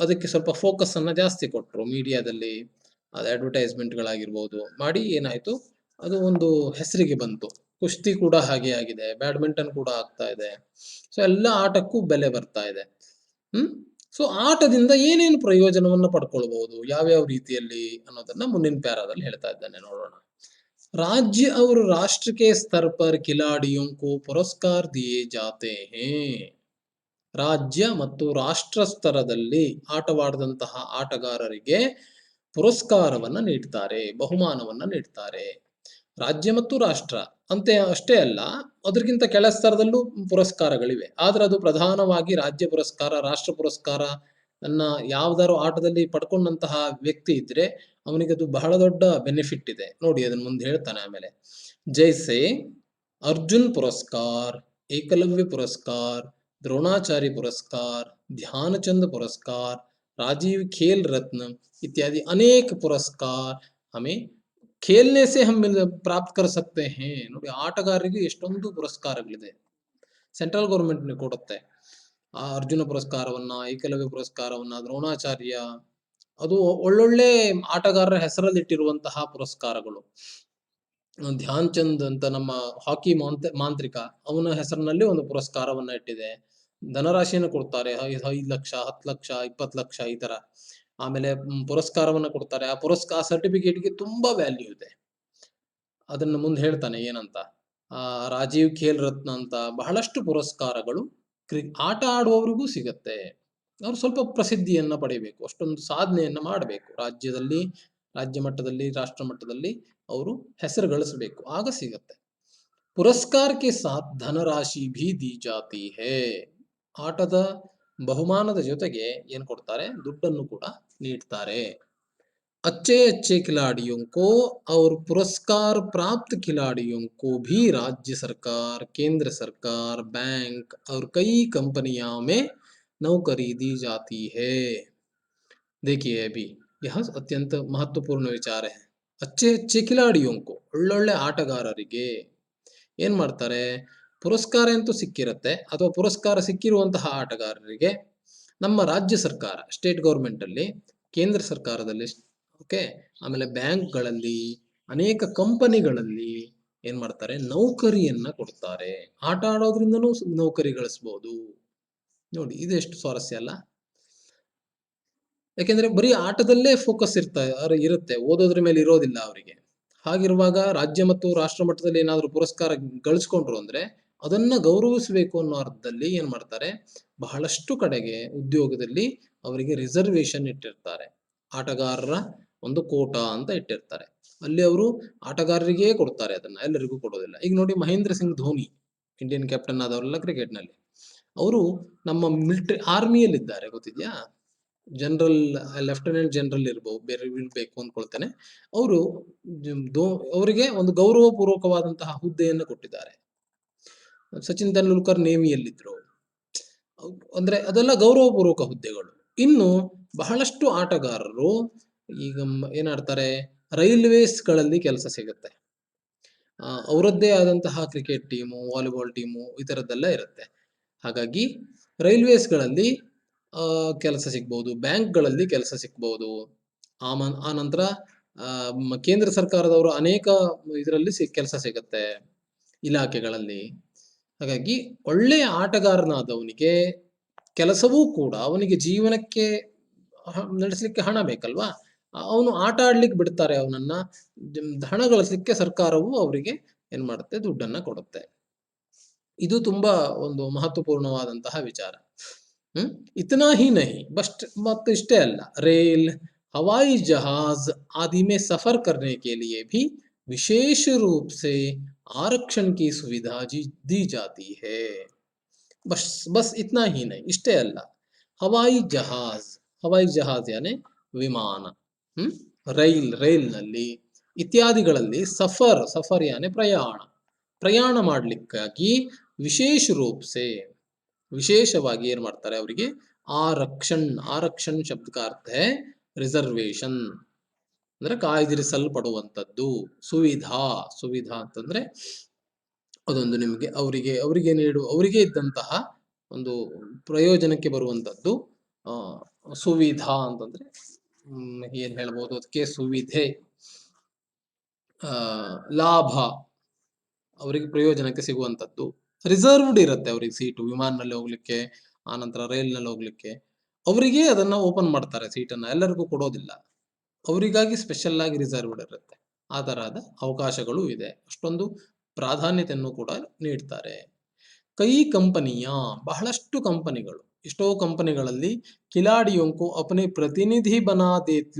ಅದಕ್ಕೆ ಸ್ವಲ್ಪ ಫೋಕಸ್ ಅನ್ನ ಜಾಸ್ತಿ ಕೊಟ್ಟರು ಮೀಡಿಯಾದಲ್ಲಿ, ಅದು ಅಡ್ವರ್ಟೈಸ್ಮೆಂಟ್ಗಳಾಗಿರ್ಬೋದು ಮಾಡಿ ಏನಾಯ್ತು, ಅದು ಒಂದು ಹೆಸರಿಗೆ ಬಂತು. ಕುಸ್ತಿ ಕೂಡ ಹಾಗೆ ಆಗಿದೆ, ಬ್ಯಾಡ್ಮಿಂಟನ್ ಕೂಡ ಆಗ್ತಾ ಇದೆ. ಸೊ ಎಲ್ಲ ಆಟಕ್ಕೂ ಬೆಲೆ ಬರ್ತಾ ಇದೆ. ಸೊ ಆಟದಿಂದ ಏನೇನು ಪ್ರಯೋಜನವನ್ನ ಪಡ್ಕೊಳ್ಬಹುದು, ಯಾವ್ಯಾವ ರೀತಿಯಲ್ಲಿ ಅನ್ನೋದನ್ನ ಮುಂದಿನ ಪ್ಯಾರಾದಲ್ಲಿ ಹೇಳ್ತಾ ಇದ್ದಾನೆ, ನೋಡೋಣ. राज्य और राष्ट्र के स्तर पर खिलाड़ियों को पुरस्कार दिए जाते हैं. ರಾಜ್ಯ ಮತ್ತು ರಾಷ್ಟ್ರ ಸ್ತರದಲ್ಲಿ ಆಟವಾಡಿದಂತಹ ಆಟಗಾರರಿಗೆ ಪುರಸ್ಕಾರವನ್ನ ನೀಡ್ತಾರೆ, ಬಹುಮಾನವನ್ನ ನೀಡ್ತಾರೆ. ರಾಜ್ಯ ಮತ್ತು ರಾಷ್ಟ್ರ ಅಂತೆ ಅಷ್ಟೇ ಅಲ್ಲ, ಅದಕ್ಕಿಂತ ಕೆಳ ಸ್ತರದಲ್ಲೂ ಪುರಸ್ಕಾರಗಳಿವೆ. ಆದ್ರೆ ಅದು ಪ್ರಧಾನವಾಗಿ ರಾಜ್ಯ ಪುರಸ್ಕಾರ, ರಾಷ್ಟ್ರ ಪುರಸ್ಕಾರ ಅನ್ನ ಯಾವ್ದಾರು ಆಟದಲ್ಲಿ ಪಡ್ಕೊಂಡಂತಹ ವ್ಯಕ್ತಿ ಇದ್ರೆ ಅವನಿಗೆ ಅದು ಬಹಳ ದೊಡ್ಡ ಬೆನಿಫಿಟ್ ಇದೆ. ನೋಡಿ, ಅದನ್ನ ಮುಂದೆ ಹೇಳ್ತಾನೆ ಆಮೇಲೆ. ಜೈಸೆ ಅರ್ಜುನ್ ಪುರಸ್ಕಾರ್, ಏಕಲವ್ಯ ಪುರಸ್ಕಾರ್, द्रोणाचार्य पुरस्कार, ध्यानचंद पुरस्कार, राजीव खेल रत्न इत्यादि अनेक पुरस्कार हमें खेलने से हम प्राप्त कर सकते हैं. ನೋಡಿ, ಆಟಗಾರರಿಗೆ ಎಷ್ಟೊಂದು ಪುರಸ್ಕಾರಗಳಿದೆ, ಸೆಂಟ್ರಲ್ ಗವರ್ಮೆಂಟ್ ಕೊಡುತ್ತೆ. ಆ ಅರ್ಜುನ ಪುರಸ್ಕಾರವನ್ನ, ಏಕಲವ್ಯ ಪುರಸ್ಕಾರವನ್ನ, ದ್ರೋಣಾಚಾರ್ಯ, ಅದು ಒಳ್ಳೊಳ್ಳೆ ಆಟಗಾರರ ಹೆಸರಲ್ಲಿ ಇಟ್ಟಿರುವಂತಹ ಪುರಸ್ಕಾರಗಳು. ಧ್ಯಾನ್ ಚಂದ್ ಅಂತ ನಮ್ಮ ಹಾಕಿ ಮಾಂತ್ರಿಕ, ಅವನ ಹೆಸರಿನಲ್ಲಿ ಒಂದು ಪುರಸ್ಕಾರವನ್ನ ಇಟ್ಟಿದೆ. ಧನರಾಶಿಯನ್ನು ಕೊಡ್ತಾರೆ, 5 ಲಕ್ಷ, 10 ಲಕ್ಷ, 20 ಲಕ್ಷ ಈ ತರ. ಆಮೇಲೆ ಪುರಸ್ಕಾರವನ್ನ ಕೊಡ್ತಾರೆ. ಆ ಪುರಸ್ಕಾರ ಸರ್ಟಿಫಿಕೇಟ್ಗೆ ತುಂಬಾ ವ್ಯಾಲ್ಯೂ ಇದೆ. ಅದನ್ನ ಮುಂದೆ ಹೇಳ್ತಾನೆ ಏನಂತ. ರಾಜೀವ್ ಖೇಲ್ ರತ್ನ ಅಂತ ಬಹಳಷ್ಟು ಪುರಸ್ಕಾರಗಳು ಆಟ ಆಡುವವರಿಗೂ ಸಿಗತ್ತೆ. ಅವ್ರು ಸ್ವಲ್ಪ ಪ್ರಸಿದ್ಧಿಯನ್ನ ಪಡಿಬೇಕು, ಅಷ್ಟೊಂದು ಸಾಧನೆಯನ್ನ ಮಾಡಬೇಕು, ರಾಜ್ಯದಲ್ಲಿ, ರಾಜ್ಯ ಮಟ್ಟದಲ್ಲಿ, ರಾಷ್ಟ್ರ ಮಟ್ಟದಲ್ಲಿ ಅವರು ಹೆಸರು ಗಳಿಸಬೇಕು, ಆಗ ಸಿಗತ್ತೆ. ಪುರಸ್ಕಾರ ಕೆ ಸಾಥ್ ಧನರಾಶಿ ಭಿ ದಿ ಜಾತಿ ಹೇ. ಆಟದ ಬಹುಮಾನದ ಜೊತೆಗೆ ಏನ್ ಕೊಡ್ತಾರೆ, ದುಡ್ಡನ್ನು ಕೂಡ ನೀಡ್ತಾರೆ. अच्छे अच्छे खिलाड़ियों को और पुरस्कार प्राप्त खिलाड़ियों को भी राज्य सरकार, केंद्र सरकार, बैंक और कई कंपनियों में नौकरी दी जाती है. देखिए अभी यह अत्यंत महत्वपूर्ण विचार है. अच्छे अच्छे खिलाड़ियों को, ಒಳ್ಳೊಳ್ಳೆ ಆಟಗಾರರಿಗೆ ಏನ್ ಮಾಡ್ತಾರೆ, ಪುರಸ್ಕಾರ ಅಂತೂ ಸಿಕ್ಕಿರತ್ತೆ, ಅಥವಾ ಪುರಸ್ಕಾರ ಸಿಕ್ಕಿರುವಂತಹ ಆಟಗಾರರಿಗೆ ನಮ್ಮ ರಾಜ್ಯ ಸರ್ಕಾರ, ಸ್ಟೇಟ್ ಗೌರ್ಮೆಂಟ್ ಅಲ್ಲಿ, ಕೇಂದ್ರ ಸರ್ಕಾರದಲ್ಲಿ, ಓಕೆ, ಆಮೇಲೆ ಬ್ಯಾಂಕ್ಗಳಲ್ಲಿ, ಅನೇಕ ಕಂಪನಿಗಳಲ್ಲಿ ಏನ್ ಮಾಡ್ತಾರೆ, ನೌಕರಿಯನ್ನ ಕೊಡ್ತಾರೆ. ಆಟ ಆಡೋದ್ರಿಂದನೂ ನೌಕರಿ ಗಳಿಸಬಹುದು. ನೋಡಿ, ಇದೆಷ್ಟು ಸ್ವಾರಸ್ಯ ಅಲ್ಲ. ಯಾಕೆಂದ್ರೆ ಬರೀ ಆಟದಲ್ಲೇ ಫೋಕಸ್ ಇರುತ್ತೆ, ಓದೋದ್ರ ಮೇಲೆ ಇರೋದಿಲ್ಲ ಅವರಿಗೆ. ಹಾಗಿರುವಾಗ ರಾಜ್ಯ ಮತ್ತು ರಾಷ್ಟ್ರ ಮಟ್ಟದಲ್ಲಿ ಏನಾದ್ರು ಪುರಸ್ಕಾರ ಗಳಿಸ್ಕೊಂಡ್ರು ಅಂದ್ರೆ ಅದನ್ನ ಗೌರವಿಸಬೇಕು ಅನ್ನೋ ಅರ್ಥದಲ್ಲಿ ಏನ್ ಮಾಡ್ತಾರೆ, ಬಹಳಷ್ಟು ಕಡೆಗೆ ಉದ್ಯೋಗದಲ್ಲಿ ಅವರಿಗೆ ರಿಸರ್ವೇಶನ್ ಇಟ್ಟಿರ್ತಾರೆ. ಆಟಗಾರರ ಒಂದು ಕೋಟಾ ಅಂತ ಇಟ್ಟಿರ್ತಾರೆ, ಅಲ್ಲಿ ಅವರು ಆಟಗಾರರಿಗೇ ಕೊಡ್ತಾರೆ, ಅದನ್ನ ಎಲ್ಲರಿಗೂ ಕೊಡೋದಿಲ್ಲ. ಈಗ ನೋಡಿ, ಮಹೇಂದ್ರ ಸಿಂಗ್ ಧೋನಿ, ಇಂಡಿಯನ್ ಕ್ಯಾಪ್ಟನ್ ಆದವರೆಲ್ಲ ಕ್ರಿಕೆಟ್ ನಲ್ಲಿ, ಅವರು ನಮ್ಮ ಮಿಲಿಟರಿ ಆರ್ಮಿಯಲ್ಲಿದ್ದಾರೆ, ಗೊತ್ತಿದ್ಯಾ? ಜನರಲ್, ಲೆಫ್ಟಿನೆಂಟ್ ಜನರಲ್ ಇರ್ಬೇಕು ಅನ್ಕೊಳ್ತೇನೆ. ಅವರು ಅವರಿಗೆ ಒಂದು ಗೌರವ ಪೂರ್ವಕವಾದಂತಹ ಹುದ್ದೆಯನ್ನು ಕೊಟ್ಟಿದ್ದಾರೆ. ಸಚಿನ್ ತೆಂಡೂಲ್ಕರ್ ನೇವಿಯಲ್ಲಿದ್ರು, ಅಂದ್ರೆ ಅದೆಲ್ಲ ಗೌರವಪೂರ್ವಕ ಹುದ್ದೆಗಳು. ಇನ್ನು ಬಹಳಷ್ಟು ಆಟಗಾರರು ಈಗ ಏನಾಡ್ತಾರೆ, ರೈಲ್ವೇಸ್ ಗಳಲ್ಲಿ ಕೆಲಸ ಸಿಗುತ್ತೆ. ಅವರದ್ದೇ ಆದಂತಹ ಕ್ರಿಕೆಟ್ ಟೀಮು, ವಾಲಿಬಾಲ್ ಟೀಮು, ಈ ತರದ್ದೆಲ್ಲ ಇರುತ್ತೆ. ಹಾಗಾಗಿ ರೈಲ್ವೇಸ್ ಗಳಲ್ಲಿ ಕೆಲಸ ಸಿಗ್ಬಹುದು, ಬ್ಯಾಂಕ್ಗಳಲ್ಲಿ ಕೆಲಸ ಸಿಗ್ಬಹುದು. ಆ ನಂತರ ಕೇಂದ್ರ ಸರ್ಕಾರದವರು ಅನೇಕ ಇದರಲ್ಲಿ ಕೆಲಸ ಸಿಗುತ್ತೆ, ಇಲಾಖೆಗಳಲ್ಲಿ. ಹಾಗಾಗಿ ಒಳ್ಳೆಯ ಆಟಗಾರನಾದವನಿಗೆ ಕೆಲಸವೂ ಕೂಡ ಅವನಿಗೆ ಜೀವನಕ್ಕೆ ನಡೆಸಲಿಕ್ಕೆ ಹಣ ಬೇಕಲ್ವಾ? ಅವನು ಆಟ ಆಡ್ಲಿಕ್ಕೆ ಬಿಡ್ತಾರೆ ಅವನನ್ನ. ಹಣ ಗಳಿಸ್ಲಿಕ್ಕೆ ಸರ್ಕಾರವು ಅವರಿಗೆ ಏನ್ ಮಾಡುತ್ತೆ? ದುಡ್ಡನ್ನ ಕೊಡುತ್ತೆ. ಇದು ತುಂಬಾ ಒಂದು ಮಹತ್ವಪೂರ್ಣವಾದಂತಹ ವಿಚಾರ. ಹ್ಮ್ इतना ही नहीं बस्ट मत इष्टे अल्ल रेल हवाई जहाज आदि में सफर करने के लिए भी विशेष रूप से आरक्षण की सुविधा दी जाती है. बस बस इतना ही नहीं इष्टे अल्ल हवाई जहाज यानी विमान, ರೈಲ್ನಲ್ಲಿ ಇತ್ಯಾದಿಗಳಲ್ಲಿ ಸಫರ್ ಯಾನೆ ಪ್ರಯಾಣ ಮಾಡಲಿಕ್ಕಾಗಿ ವಿಶೇಷ ರೂಪಸೆ ವಿಶೇಷವಾಗಿ ಏನ್ ಮಾಡ್ತಾರೆ ಅವರಿಗೆ ಆರಕ್ಷಣ್ ಶಬ್ದ का अर्थ है ರಿಸರ್ವೇಶನ್ ಅಂದ್ರೆ ಕಾಯ್ದಿರಿಸಲ್ಪಡುವಂತದ್ದು. ಸುವಿಧಾ ಅಂತಂದ್ರೆ ಅದೊಂದು ನಿಮಗೆ ಅವರಿಗೆ ಇದ್ದಂತಹ ಒಂದು ಪ್ರಯೋಜನಕ್ಕೆ ಬರುವಂತದ್ದು. ಸುವಿಧಾ ಅಂತಂದ್ರೆ ಏನ್ ಹೇಳ್ಬೋದು ಅದಕ್ಕೆ? ಸುವಿಧೆ, ಲಾಭ, ಅವರಿಗೆ ಪ್ರಯೋಜನಕ್ಕೆ ಸಿಗುವಂತದ್ದು. ರಿಸರ್ವ್ಡ್ ಇರುತ್ತೆ ಅವರಿಗೆ ಸೀಟು ವಿಮಾನದಲ್ಲಿ ಹೋಗ್ಲಿಕ್ಕೆ, ಆನಂತರ ರೈಲ್ನಲ್ಲಿ ಹೋಗ್ಲಿಕ್ಕೆ. ಅವರಿಗೆ ಅದನ್ನ ಓಪನ್ ಮಾಡ್ತಾರೆ ಸೀಟನ್ನ, ಎಲ್ಲರಿಗೂ ಕೊಡೋದಿಲ್ಲ. ಅವರಿಗಾಗಿ ಸ್ಪೆಷಲ್ ಆಗಿ ರಿಸರ್ವ್ಡ್ ಇರುತ್ತೆ. ಆ ತರಹದ ಅವಕಾಶಗಳು ಇದೆ. ಅಷ್ಟೊಂದು ಪ್ರಾಧಾನ್ಯತೆಯನ್ನು ಕೂಡ ನೀಡ್ತಾರೆ. ಕೈ ಕಂಪನಿಯ ಬಹಳಷ್ಟು ಕಂಪನಿಗಳು, ಎಷ್ಟೋ ಕಂಪನಿಗಳಲ್ಲಿ ಕಿಲಾಡಿಯೊಂಕು ಅಪನೆ ಪ್ರತಿನಿಧಿ ಬನಾ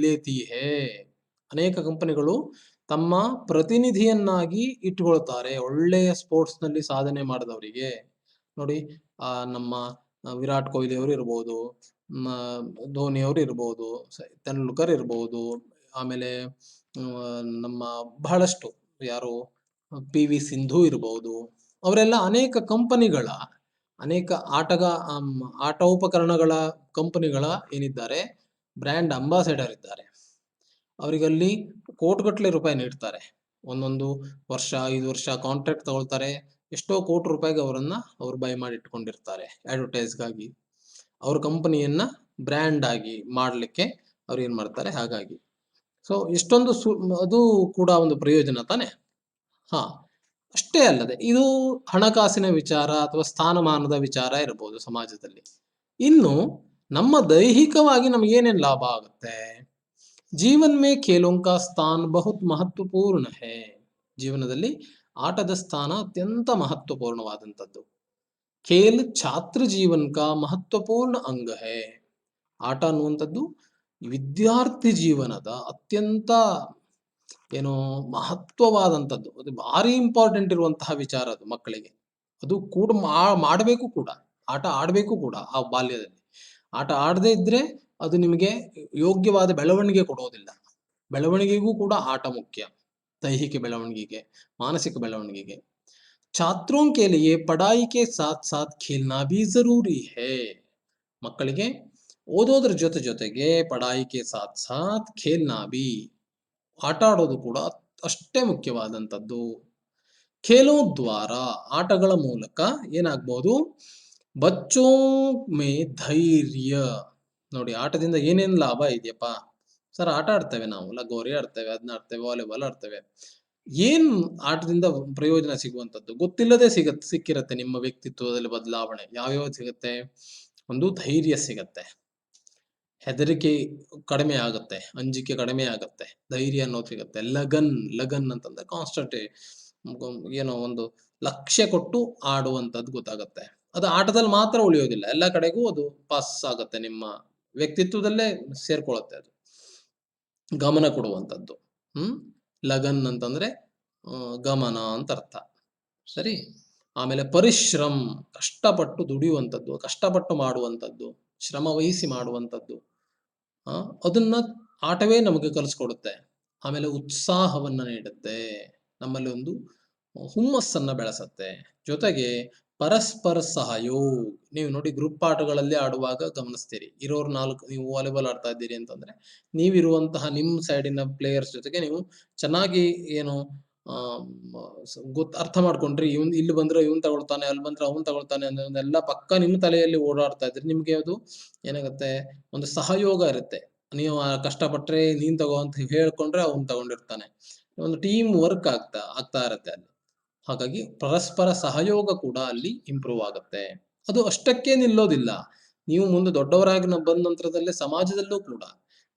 ಲೇತಿ ಹೇ. ಅನೇಕ ಕಂಪನಿಗಳು ತಮ್ಮ ಪ್ರತಿನಿಧಿಯನ್ನಾಗಿ ಇಟ್ಟುಕೊಳ್ತಾರೆ ಒಳ್ಳೆಯ ಸ್ಪೋರ್ಟ್ಸ್ ನಲ್ಲಿ ಸಾಧನೆ ಮಾಡಿದವರಿಗೆ. ನೋಡಿ, ನಮ್ಮ ವಿರಾಟ್ ಕೊಹ್ಲಿ ಅವರು ಇರ್ಬೋದು, ಧೋನಿ ಅವರು ಇರ್ಬೋದು, ತೆಂಡೂಲ್ಕರ್ ಇರ್ಬೋದು, ಆಮೇಲೆ ನಮ್ಮ ಬಹಳಷ್ಟು ಯಾರು PV ಸಿಂಧು ಇರ್ಬೋದು. ಅವರೆಲ್ಲ ಅನೇಕ ಕಂಪನಿಗಳ, ಅನೇಕ ಆಟೋಪಕರಣಗಳ ಕಂಪನಿಗಳ ಏನಿದ್ದಾರೆ ಬ್ರ್ಯಾಂಡ್ ಅಂಬಾಸೆಡರ್ ಇದ್ದಾರೆ. ಅವರಿಗಲ್ಲಿ ಕೋಟಿಗಟ್ಟಲೆ ರೂಪಾಯಿ ನೀಡ್ತಾರೆ. ಒಂದೊಂದು ವರ್ಷ 5 ವರ್ಷ ಕಾಂಟ್ರಾಕ್ಟ್ ತಗೊಳ್ತಾರೆ. ಎಷ್ಟೋ ಕೋಟಿ ರೂಪಾಯಿಗೆ ಅವರು ಬೈ ಮಾಡಿ ಇಟ್ಕೊಂಡಿರ್ತಾರೆ ಅಡ್ವರ್ಟೈಸ್ಗಾಗಿ. ಅವ್ರ ಕಂಪನಿಯನ್ನ ಬ್ರ್ಯಾಂಡ್ ಆಗಿ ಮಾಡ್ಲಿಕ್ಕೆ ಅವ್ರು ಏನ್ ಮಾಡ್ತಾರೆ. ಹಾಗಾಗಿ ಸೊ ಇಷ್ಟೊಂದು ಅದು ಕೂಡ ಒಂದು ಪ್ರಯೋಜನ ತಾನೆ. ಅಷ್ಟೇ ಅಲ್ಲದೆ ಇದು ಹಣಕಾಸಿನ ವಿಚಾರ ಅಥವಾ ಸ್ಥಾನಮಾನದ ವಿಚಾರ ಇರಬಹುದು ಸಮಾಜದಲ್ಲಿ. ಇನ್ನು ನಮ್ಮ ದೈಹಿಕವಾಗಿ ನಮಗೇನೇನು ಲಾಭ ಆಗುತ್ತೆ? ಜೀವನ್ ಮೇ ಖೇಲೋಂ ಕಾ ಸ್ಥಾನ ಬಹುತ್ ಮಹತ್ವಪೂರ್ಣ ಹೇ. ಜೀವನದಲ್ಲಿ ಆಟದ ಸ್ಥಾನ ಅತ್ಯಂತ ಮಹತ್ವಪೂರ್ಣವಾದಂಥದ್ದು. ಖೇಲ್ ಛಾತ್ರ ಜೀವನ್ ಕಾ ಮಹತ್ವಪೂರ್ಣ ಅಂಗ ಹೇ. ಆಟ ಅನ್ನುವಂಥದ್ದು ವಿದ್ಯಾರ್ಥಿ ಜೀವನದ ಅತ್ಯಂತ ಮಹತ್ವವಾದಂಥದ್ದು. ಅದು ಭಾರಿ ಇಂಪಾರ್ಟೆಂಟ್ ಇರುವಂತಹ ವಿಚಾರ ಅದು ಮಕ್ಕಳಿಗೆ. ಅದು ಕೂಡ ಮಾಡಬೇಕು ಕೂಡ, ಆಟ ಆಡಬೇಕು ಕೂಡ. ಆ ಬಾಲ್ಯದಲ್ಲಿ ಆಟ ಆಡದೇ ಇದ್ರೆ ಅದು ನಿಮಗೆ ಯೋಗ್ಯವಾದ ಬೆಳವಣಿಗೆ ಕೊಡೋದಿಲ್ಲ. ಬೆಳವಣಿಗೆಗೂ ಕೂಡ ಆಟ ಮುಖ್ಯ, ದೈಹಿಕ ಬೆಳವಣಿಗೆಗೆ, ಮಾನಸಿಕ ಬೆಳವಣಿಗೆಗೆ. ಛಾತ್ರೋಂ ಕೆ ಲಿಯೆ ಪಢಾಯಿ ಕೆ ಸಾಥ್ ಸಾಥ್ ಖೇಲ್ನಾ ಭಿ ಜರೂರಿ ಹೇ. ಮಕ್ಕಳಿಗೆ ಓದೋದ್ರ ಜೊತೆಗೆ ಪಢಾಯಿ ಕೆ ಸಾಥ್ ಸಾಥ್ ಖೇಲ್ನಾ ಭಿ, ಆಟ ಆಡೋದು ಕೂಡ ಅಷ್ಟೇ ಮುಖ್ಯವಾದಂಥದ್ದು. ಖೇಲೋ ದ್ವಾರ, ಆಟಗಳ ಮೂಲಕ ಏನಾಗ್ಬಹುದು? ಬಚ್ಚೋ ಮೇ ಧೈರ್ಯ. ನೋಡಿ, ಆಟದಿಂದ ಏನೇನು ಲಾಭ ಇದೆಯಪ್ಪ ಸರ್? ಆಟ ಆಡ್ತೇವೆ ನಾವು, ಲಗೋರಿ ಆಡ್ತೇವೆ, ಅದನ್ನ ಆಡ್ತೇವೆ, ವಾಲಿಬಾಲ್ ಆಡ್ತೇವೆ. ಏನ್ ಆಟದಿಂದ ಪ್ರಯೋಜನ ಸಿಗುವಂಥದ್ದು ಗೊತ್ತಿಲ್ಲದೆ ಸಿಕ್ಕಿರತ್ತೆ ನಿಮ್ಮ ವ್ಯಕ್ತಿತ್ವದಲ್ಲಿ ಬದಲಾವಣೆ. ಯಾವ್ಯಾವ ಸಿಗತ್ತೆ? ಒಂದು ಧೈರ್ಯ ಸಿಗತ್ತೆ, ಹೆದರಿಕೆ ಕಡಿಮೆ ಆಗುತ್ತೆ, ಅಂಜಿಕೆ ಕಡಿಮೆ ಆಗುತ್ತೆ, ಧೈರ್ಯ ಅನ್ನೋದು ಸಿಗುತ್ತೆ. ಲಗನ್ ಅಂತಂದ್ರೆ ಕಾನ್ಸ್ಟಂಟ್, ಒಂದು ಲಕ್ಷ್ಯ ಕೊಟ್ಟು ಆಡುವಂಥದ್ದು ಗೊತ್ತಾಗತ್ತೆ. ಅದು ಆಟದಲ್ಲಿ ಮಾತ್ರ ಉಳಿಯೋದಿಲ್ಲ, ಎಲ್ಲ ಕಡೆಗೂ ಅದು ಪಾಸ್ ಆಗುತ್ತೆ, ನಿಮ್ಮ ವ್ಯಕ್ತಿತ್ವದಲ್ಲೇ ಸೇರ್ಕೊಳ್ಳುತ್ತೆ. ಅದು ಗಮನ ಕೊಡುವಂಥದ್ದು. ಲಗನ್ ಅಂತಂದ್ರೆ ಗಮನ ಅಂತ ಅರ್ಥ. ಸರಿ. ಆಮೇಲೆ ಪರಿಶ್ರಮ್, ಕಷ್ಟಪಟ್ಟು ದುಡಿಯುವಂಥದ್ದು, ಕಷ್ಟಪಟ್ಟು ಮಾಡುವಂಥದ್ದು, ಶ್ರಮ ವಹಿಸಿ ಮಾಡುವಂಥದ್ದು. ಅದನ್ನ ಆಟವೇ ನಮಗೆ ಕಲಿಸ್ಕೊಡುತ್ತೆ. ಆಮೇಲೆ ಉತ್ಸಾಹವನ್ನ ನೀಡುತ್ತೆ, ನಮ್ಮಲ್ಲಿ ಒಂದು ಹುಮ್ಮಸ್ಸನ್ನ ಬೆಳೆಸತ್ತೆ. ಜೊತೆಗೆ ಪರಸ್ಪರ ಸಹಯೋಗ. ನೀವು ನೋಡಿ, ಗ್ರೂಪ್ ಆಟಗಳಲ್ಲಿ ಆಡುವಾಗ ಗಮನಿಸ್ತೀರಿ, ಇರೋರು 4, ನೀವು ವಾಲಿಬಾಲ್ ಆಡ್ತಾ ಇದ್ದೀರಿ ಅಂತಂದ್ರೆ ನೀವಿರುವಂತಹ ನಿಮ್ಮ ಸೈಡಿನ ಪ್ಲೇಯರ್ಸ್ ಜೊತೆಗೆ ನೀವು ಚೆನ್ನಾಗಿ ಅರ್ಥ ಮಾಡ್ಕೊಂಡ್ರಿ. ಇಲ್ಲಿ ಬಂದ್ರೆ ಇವನ್ ತಗೊಳ್ತಾನೆ, ಅಲ್ಲಿ ಬಂದ್ರೆ ಅವನ್ ತಗೊಳ್ತಾನೆ ಅನ್ನೋದೆಲ್ಲ ಪಕ್ಕ ನಿಮ್ಮ ತಲೆಯಲ್ಲಿ ಓಡಾಡ್ತಾ ಇದ್ರಿ. ನಿಮ್ಗೆ ಅದು ಏನಾಗುತ್ತೆ? ಒಂದು ಸಹಯೋಗ ಇರುತ್ತೆ. ನೀವು ಕಷ್ಟಪಟ್ರೆ ನೀನ್ ತಗೋ ಅಂತ ಹೇಳ್ಕೊಂಡ್ರೆ ಅವನ್ ತಗೊಂಡಿರ್ತಾನೆ. ಒಂದು ಟೀಮ್ ವರ್ಕ್ ಆಗ್ತಾ ಇರತ್ತೆ ಅಲ್ಲಿ. ಹಾಗಾಗಿ ಪರಸ್ಪರ ಸಹಯೋಗ ಕೂಡ ಅಲ್ಲಿ ಇಂಪ್ರೂವ್ ಆಗುತ್ತೆ. ಅದು ಅಷ್ಟಕ್ಕೆ ನಿಲ್ಲೋದಿಲ್ಲ. ನೀವು ಮುಂದೆ ದೊಡ್ಡವರಾಗಿ ಬಂದ ನಂತರದಲ್ಲೇ ಸಮಾಜದಲ್ಲೂ ಕೂಡ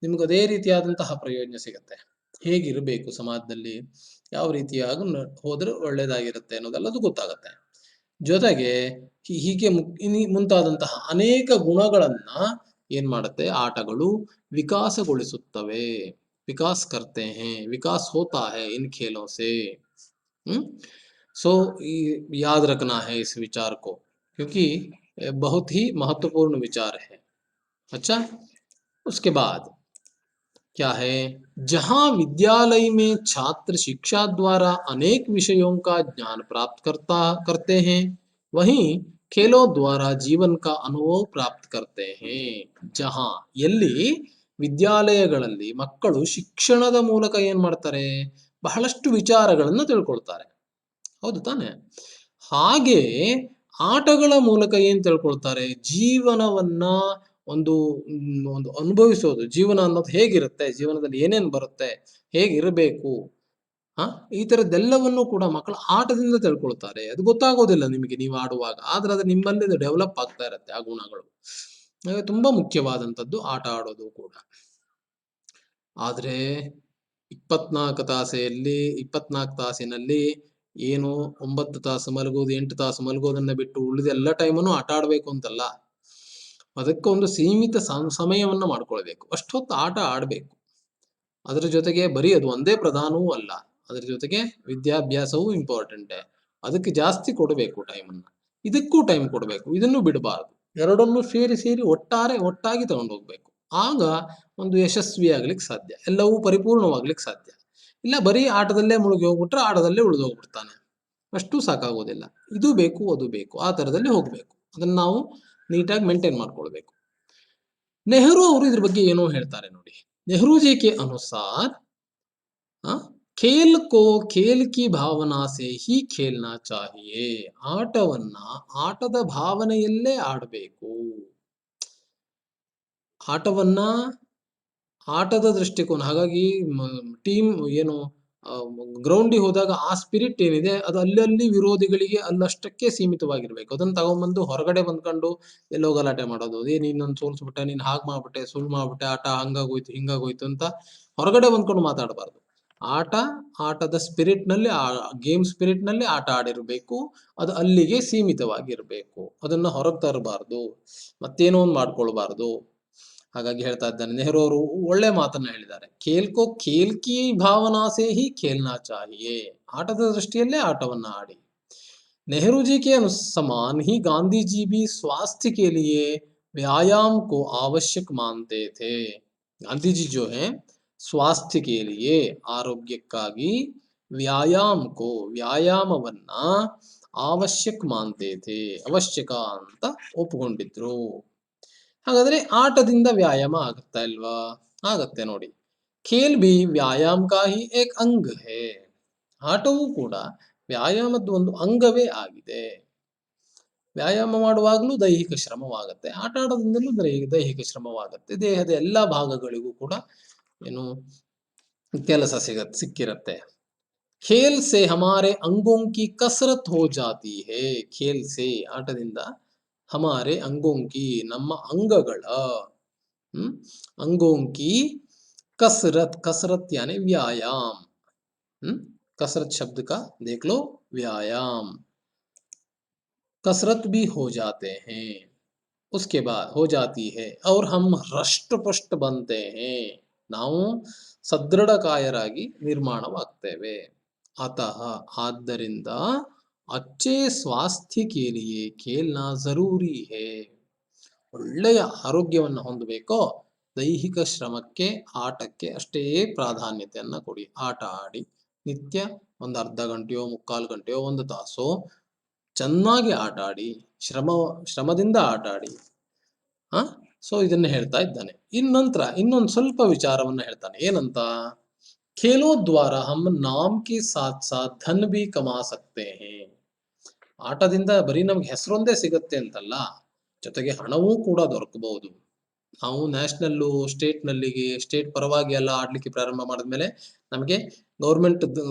ನಿಮ್ಗೆ ಅದೇ ರೀತಿಯಾದಂತಹ ಪ್ರಯೋಜನ ಸಿಗುತ್ತೆ. ಹೇಗಿರಬೇಕು ಸಮಾಜದಲ್ಲಿ, ಯಾವ ರೀತಿಯಾಗಿ ಹೋದ್ರೆ ಒಳ್ಳೇದಾಗಿರುತ್ತೆ ಅನ್ನೋದೆಲ್ಲದು ಗೊತ್ತಾಗತ್ತೆ. ಜೊತೆಗೆ ಹೀಗೆ ಮುಂತಾದಂತಹ ಅನೇಕ ಗುಣಗಳನ್ನ ಏನ್ ಮಾಡುತ್ತೆ ಆಟಗಳು ವಿಕಾಸಗೊಳಿಸುತ್ತವೆ. विकास करते हैं, विकास होता है इन खेलों से। सो याद रखना है इस विचार को, क्योंकि बहुत ही महत्वपूर्ण विचार है। अच्छा, उसके बाद क्या है, जहां विद्यालय में छात्र शिक्षा द्वारा अनेक विषयों का ज्ञान प्राप्त करते हैं, वहीं खेलों द्वारा जीवन का अनुभव प्राप्त करते हैं। जहां ಎಲ್ಲಿ ವಿದ್ಯಾಲಯಗಳಲ್ಲಿ ಮಕ್ಕಳು ಶಿಕ್ಷಣದ ಮೂಲಕ ಏನ್ ಮಾಡ್ತಾರೆ, ಬಹಳಷ್ಟು ವಿಚಾರಗಳನ್ನು ತಿಳ್ಕೊಳ್ತಾರೆ, ಹೌದು ತಾನೆ? ಹಾಗೆ ಆಟಗಳ ಮೂಲಕ ಏನ್ ತಿಳ್ಕೊಳ್ತಾರೆ, ಜೀವನವನ್ನ ಒಂದು ಒಂದು ಅನುಭವಿಸೋದು, ಜೀವನ ಅನ್ನೋದು ಹೇಗಿರುತ್ತೆ, ಜೀವನದಲ್ಲಿ ಏನೇನು ಬರುತ್ತೆ, ಹೇಗಿರಬೇಕು, ಈ ತರದ್ದೆಲ್ಲವನ್ನು ಕೂಡ ಮಕ್ಕಳು ಆಟದಿಂದ ತಿಳ್ಕೊಳ್ತಾರೆ. ಅದು ಗೊತ್ತಾಗೋದಿಲ್ಲ ನಿಮಗೆ ನೀವು ಆಡುವಾಗ, ಆದ್ರೆ ಅದು ನಿಮ್ಮಲ್ಲಿ ಡೆವಲಪ್ ಆಗ್ತಾ ಇರುತ್ತೆ ಆ ಗುಣಗಳು. ತುಂಬಾ ಮುಖ್ಯವಾದಂಥದ್ದು ಆಟ ಆಡೋದು ಕೂಡ. ಆದ್ರೆ 24 ತಾಸಿನಲ್ಲಿ ಏನು 9 ತಾಸು ಮಲಗೋದು, 8 ತಾಸು ಮಲಗೋದನ್ನ ಬಿಟ್ಟು ಉಳಿದ ಎಲ್ಲ ಟೈಮನ್ನು ಆಟ ಆಡ್ಬೇಕು ಅಂತಲ್ಲ. ಅದಕ್ಕೊಂದು ಸೀಮಿತ ಸಮಯವನ್ನ ಮಾಡ್ಕೊಳ್ಬೇಕು. ಅಷ್ಟೊತ್ತು ಆಟ ಆಡ್ಬೇಕು. ಅದರ ಜೊತೆಗೆ ಬರೀ ಅದು ಒಂದೇ ಪ್ರಧಾನವೂ ಅಲ್ಲ, ಅದರ ಜೊತೆಗೆ ವಿದ್ಯಾಭ್ಯಾಸವೂ ಇಂಪಾರ್ಟೆಂಟೇ. ಅದಕ್ಕೆ ಜಾಸ್ತಿ ಕೊಡಬೇಕು ಟೈಮನ್ನ, ಇದಕ್ಕೂ ಟೈಮ್ ಕೊಡಬೇಕು, ಇದನ್ನು ಬಿಡಬಾರದು. ಎರಡನ್ನೂ ಸೇರಿ ಒಟ್ಟಾಗಿ ತಗೊಂಡು ಹೋಗ್ಬೇಕು. ಆಗ ಒಂದು ಯಶಸ್ವಿ ಆಗ್ಲಿಕ್ಕೆ ಸಾಧ್ಯ, ಎಲ್ಲವೂ ಪರಿಪೂರ್ಣವಾಗ್ಲಿಕ್ಕೆ ಸಾಧ್ಯ. ಇಲ್ಲ ಬರೀ ಆಟದಲ್ಲೇ ಮುಳುಗಿ ಹೋಗ್ಬಿಟ್ರೆ ಆಟದಲ್ಲೇ ಉಳಿದೋಗ್ಬಿಡ್ತಾನೆ, ಅಷ್ಟು ಸಾಕಾಗೋದಿಲ್ಲ. ಇದು ಬೇಕು ಅದು ಬೇಕು, ಆ ತರದಲ್ಲಿ ಹೋಗ್ಬೇಕು. ಅದನ್ನ ನಾವು ನೀಟಾಗಿ ಮೇಂಟೈನ್ ಮಾಡ್ಕೊಳ್ಬೇಕು. ನೆಹರು ಅವರು ಇದ್ರ ಬಗ್ಗೆ ಏನೋ ಹೇಳ್ತಾರೆ ನೋಡಿ. नेहरू जी के अनुसार खेल को खेल की भावना से ही खेलना चाहिए. ಆಟವನ್ನ ಆಟದ ಭಾವನೆಯಲ್ಲೇ ಆಡಬೇಕು. ಆಟವನ್ನ ಆಟದ ದೃಷ್ಟಿಕೋನ. ಹಾಗಾಗಿ ಟೀಮ್ ಏನು ಗ್ರೌಂಡಿಗೆ ಹೋದಾಗ ಆ ಸ್ಪಿರಿಟ್ ಏನಿದೆ ಅದು ಅಲ್ಲಲ್ಲಿ ವಿರೋಧಿಗಳಿಗೆ ಅಲ್ಲಷ್ಟಕ್ಕೆ ಸೀಮಿತವಾಗಿರ್ಬೇಕು. ಅದನ್ನ ತಗೊಂಡ್ಬಂದು ಹೊರಗಡೆ ಬಂದ್ಕೊಂಡು ಎಲ್ಲೋ ಗಲಾಟೆ ಮಾಡೋದು, ನೀನ್ ಸೋಲ್ಸ್ಬಿಟ್ಟೆ, ನೀನ್ ಹಾಗೆ ಮಾಡ್ಬಿಟ್ಟೆ, ಸುಳ್ಳು ಮಾಡ್ಬಿಟ್ಟೆ, ಆಟ ಹಂಗಾಗೋಯ್ತು ಹಿಂಗಾಗೋಯ್ತು ಅಂತ ಹೊರಗಡೆ ಬಂದ್ಕೊಂಡು ಮಾತಾಡಬಾರ್ದು. ಆಟದ ಸ್ಪಿರಿಟ್ ನಲ್ಲಿ, ಆ ಗೇಮ್ ಸ್ಪಿರಿಟ್ ನಲ್ಲಿ ಆಟ ಆಡಿರ್ಬೇಕು. ಅದು ಅಲ್ಲಿಗೆ ಸೀಮಿತವಾಗಿರ್ಬೇಕು, ಅದನ್ನ ಹೊರಗೆ ತರಬಾರ್ದು, ಮತ್ತೇನೋ ಒಂದು ಮಾಡ್ಕೊಳ್ಬಾರ್ದು. ಹಾಗಾಗಿ ಹೇಳ್ತಾ ಇದ್ದಾನೆ ನೆಹರು ಅವರು ಒಳ್ಳೆ ಮಾತನ್ನ ಹೇಳಿದ್ದಾರೆ. ಖೇಲ್ಕೋ ಖೇಲ್ ಕಿ ಭಾವನಾ ಸೇ ಹಿ ಖೇಲ್ನಾ ಚಾಹಿಯೇ. ಆಟದ ದೃಷ್ಟಿಯಲ್ಲೇ ಆಟವನ್ನ ಆಡಿ. नेहरू जी के समान ही गांधी जी भी स्वास्थ्य के लिए व्यायाम को आवश्यक मानते थे. गांधी जी जो है स्वास्थ्य के लिए, ಆರೋಗ್ಯಕ್ಕಾಗಿ ವ್ಯಾಯಾಮವನ್ನ ಅವಶ್ಯಕ ಮಾನ್ತೆ ಥೇ, ಅವಶ್ಯಕ ಅಂತ ಒಪ್ಪಿಕೊಂಡಿದ್ರು. ಹಾಗಾದ್ರೆ ಆಟದಿಂದ ವ್ಯಾಯಾಮ ಆಗುತ್ತಾ ಇಲ್ವಾ? ಆಗತ್ತೆ ನೋಡಿ. ಖೇಲ್ ಭಿ ವ್ಯಾಯಾಮ ಕಾ ಹಿ ಏಕ್ ಅಂಗ ಹೇ. ಆಟವೂ ಕೂಡ ವ್ಯಾಯಾಮದ ಒಂದು ಅಂಗವೇ ಆಗಿದೆ. ವ್ಯಾಯಾಮ ಮಾಡುವಾಗಲೂ ದೈಹಿಕ ಶ್ರಮವಾಗುತ್ತೆ, ಆಟ ಆಡೋದ್ರಿಂದಲೂ ದೈಹಿಕ ಶ್ರಮವಾಗುತ್ತೆ. ದೇಹದ ಎಲ್ಲಾ ಭಾಗಗಳಿಗೂ ಕೂಡ ಏನು ಕೆಲಸ ಸಿಕ್ಕಿರತ್ತೆ. खेल से हमारे अंगों की कसरत हो जाती है. खेल से, ಆಟದಿಂದ हमारे अंगों की, ನಮ್ಮ ಅಂಗಗಳ अंगों की कसरत यानी व्यायाम. कसरत शब्द का देख लो, व्यायाम, कसरत भी हो जाते हैं. उसके बाद हो जाती है और हम हृष्ट पुष्ट बनते हैं. ನಾವು ಸದೃಢಕಾಯರಾಗಿ ನಿರ್ಮಾಣವಾಗ್ತೇವೆ. अतः ಆದ್ದರಿಂದ अच्छे स्वास्थ्य के लिए खेलना जरूरी है. ಒಳ್ಳೆಯ ಆರೋಗ್ಯವನ್ನು ಹೊಂದಬೇಕೋ ದೈಹಿಕ ಶ್ರಮಕ್ಕೆ, ಆಟಕ್ಕೆ ಅಷ್ಟೇ ಪ್ರಾಧಾನ್ಯತೆಯನ್ನ ಕೊಡಿ. ಆಟ ಆಡಿ, ನಿತ್ಯ ಒಂದು ಅರ್ಧ ಗಂಟೆಯೋ, ಮುಕ್ಕಾಲು ಗಂಟೆಯೋ, 1 ತಾಸೋ ಚೆನ್ನಾಗಿ ಆಟ ಆಡಿ, ಶ್ರಮದಿಂದ ಆಟ ಆಡಿ. ಸೊ ಇದನ್ನ ಹೇಳ್ತಾ ಇದ್ದಾನೆ. ನಂತರ ಇನ್ನೊಂದು ಸ್ವಲ್ಪ ವಿಚಾರವನ್ನ ಹೇಳ್ತಾನೆ. ಏನಂತ? खेलों द्वारा हम नाम के साथ साथ धन भी कमा सकते हैं. ಆಟದಿಂದ ಬರೀ ನಮ್ಗೆ ಹೆಸರೊಂದೇ ಸಿಗುತ್ತೆ ಅಂತಲ್ಲ, ಜೊತೆಗೆ ಹಣವೂ ಕೂಡ ದೊರಕಬಹುದು. ನಾವು ನ್ಯಾಷನಲ್ಲು, ಸ್ಟೇಟ್ ಪರವಾಗಿ ಎಲ್ಲ ಆಡ್ಲಿಕ್ಕೆ ಪ್ರಾರಂಭ ಮಾಡಿದ್ಮೇಲೆ ನಮಗೆ ಗೌರ್ಮೆಂಟ್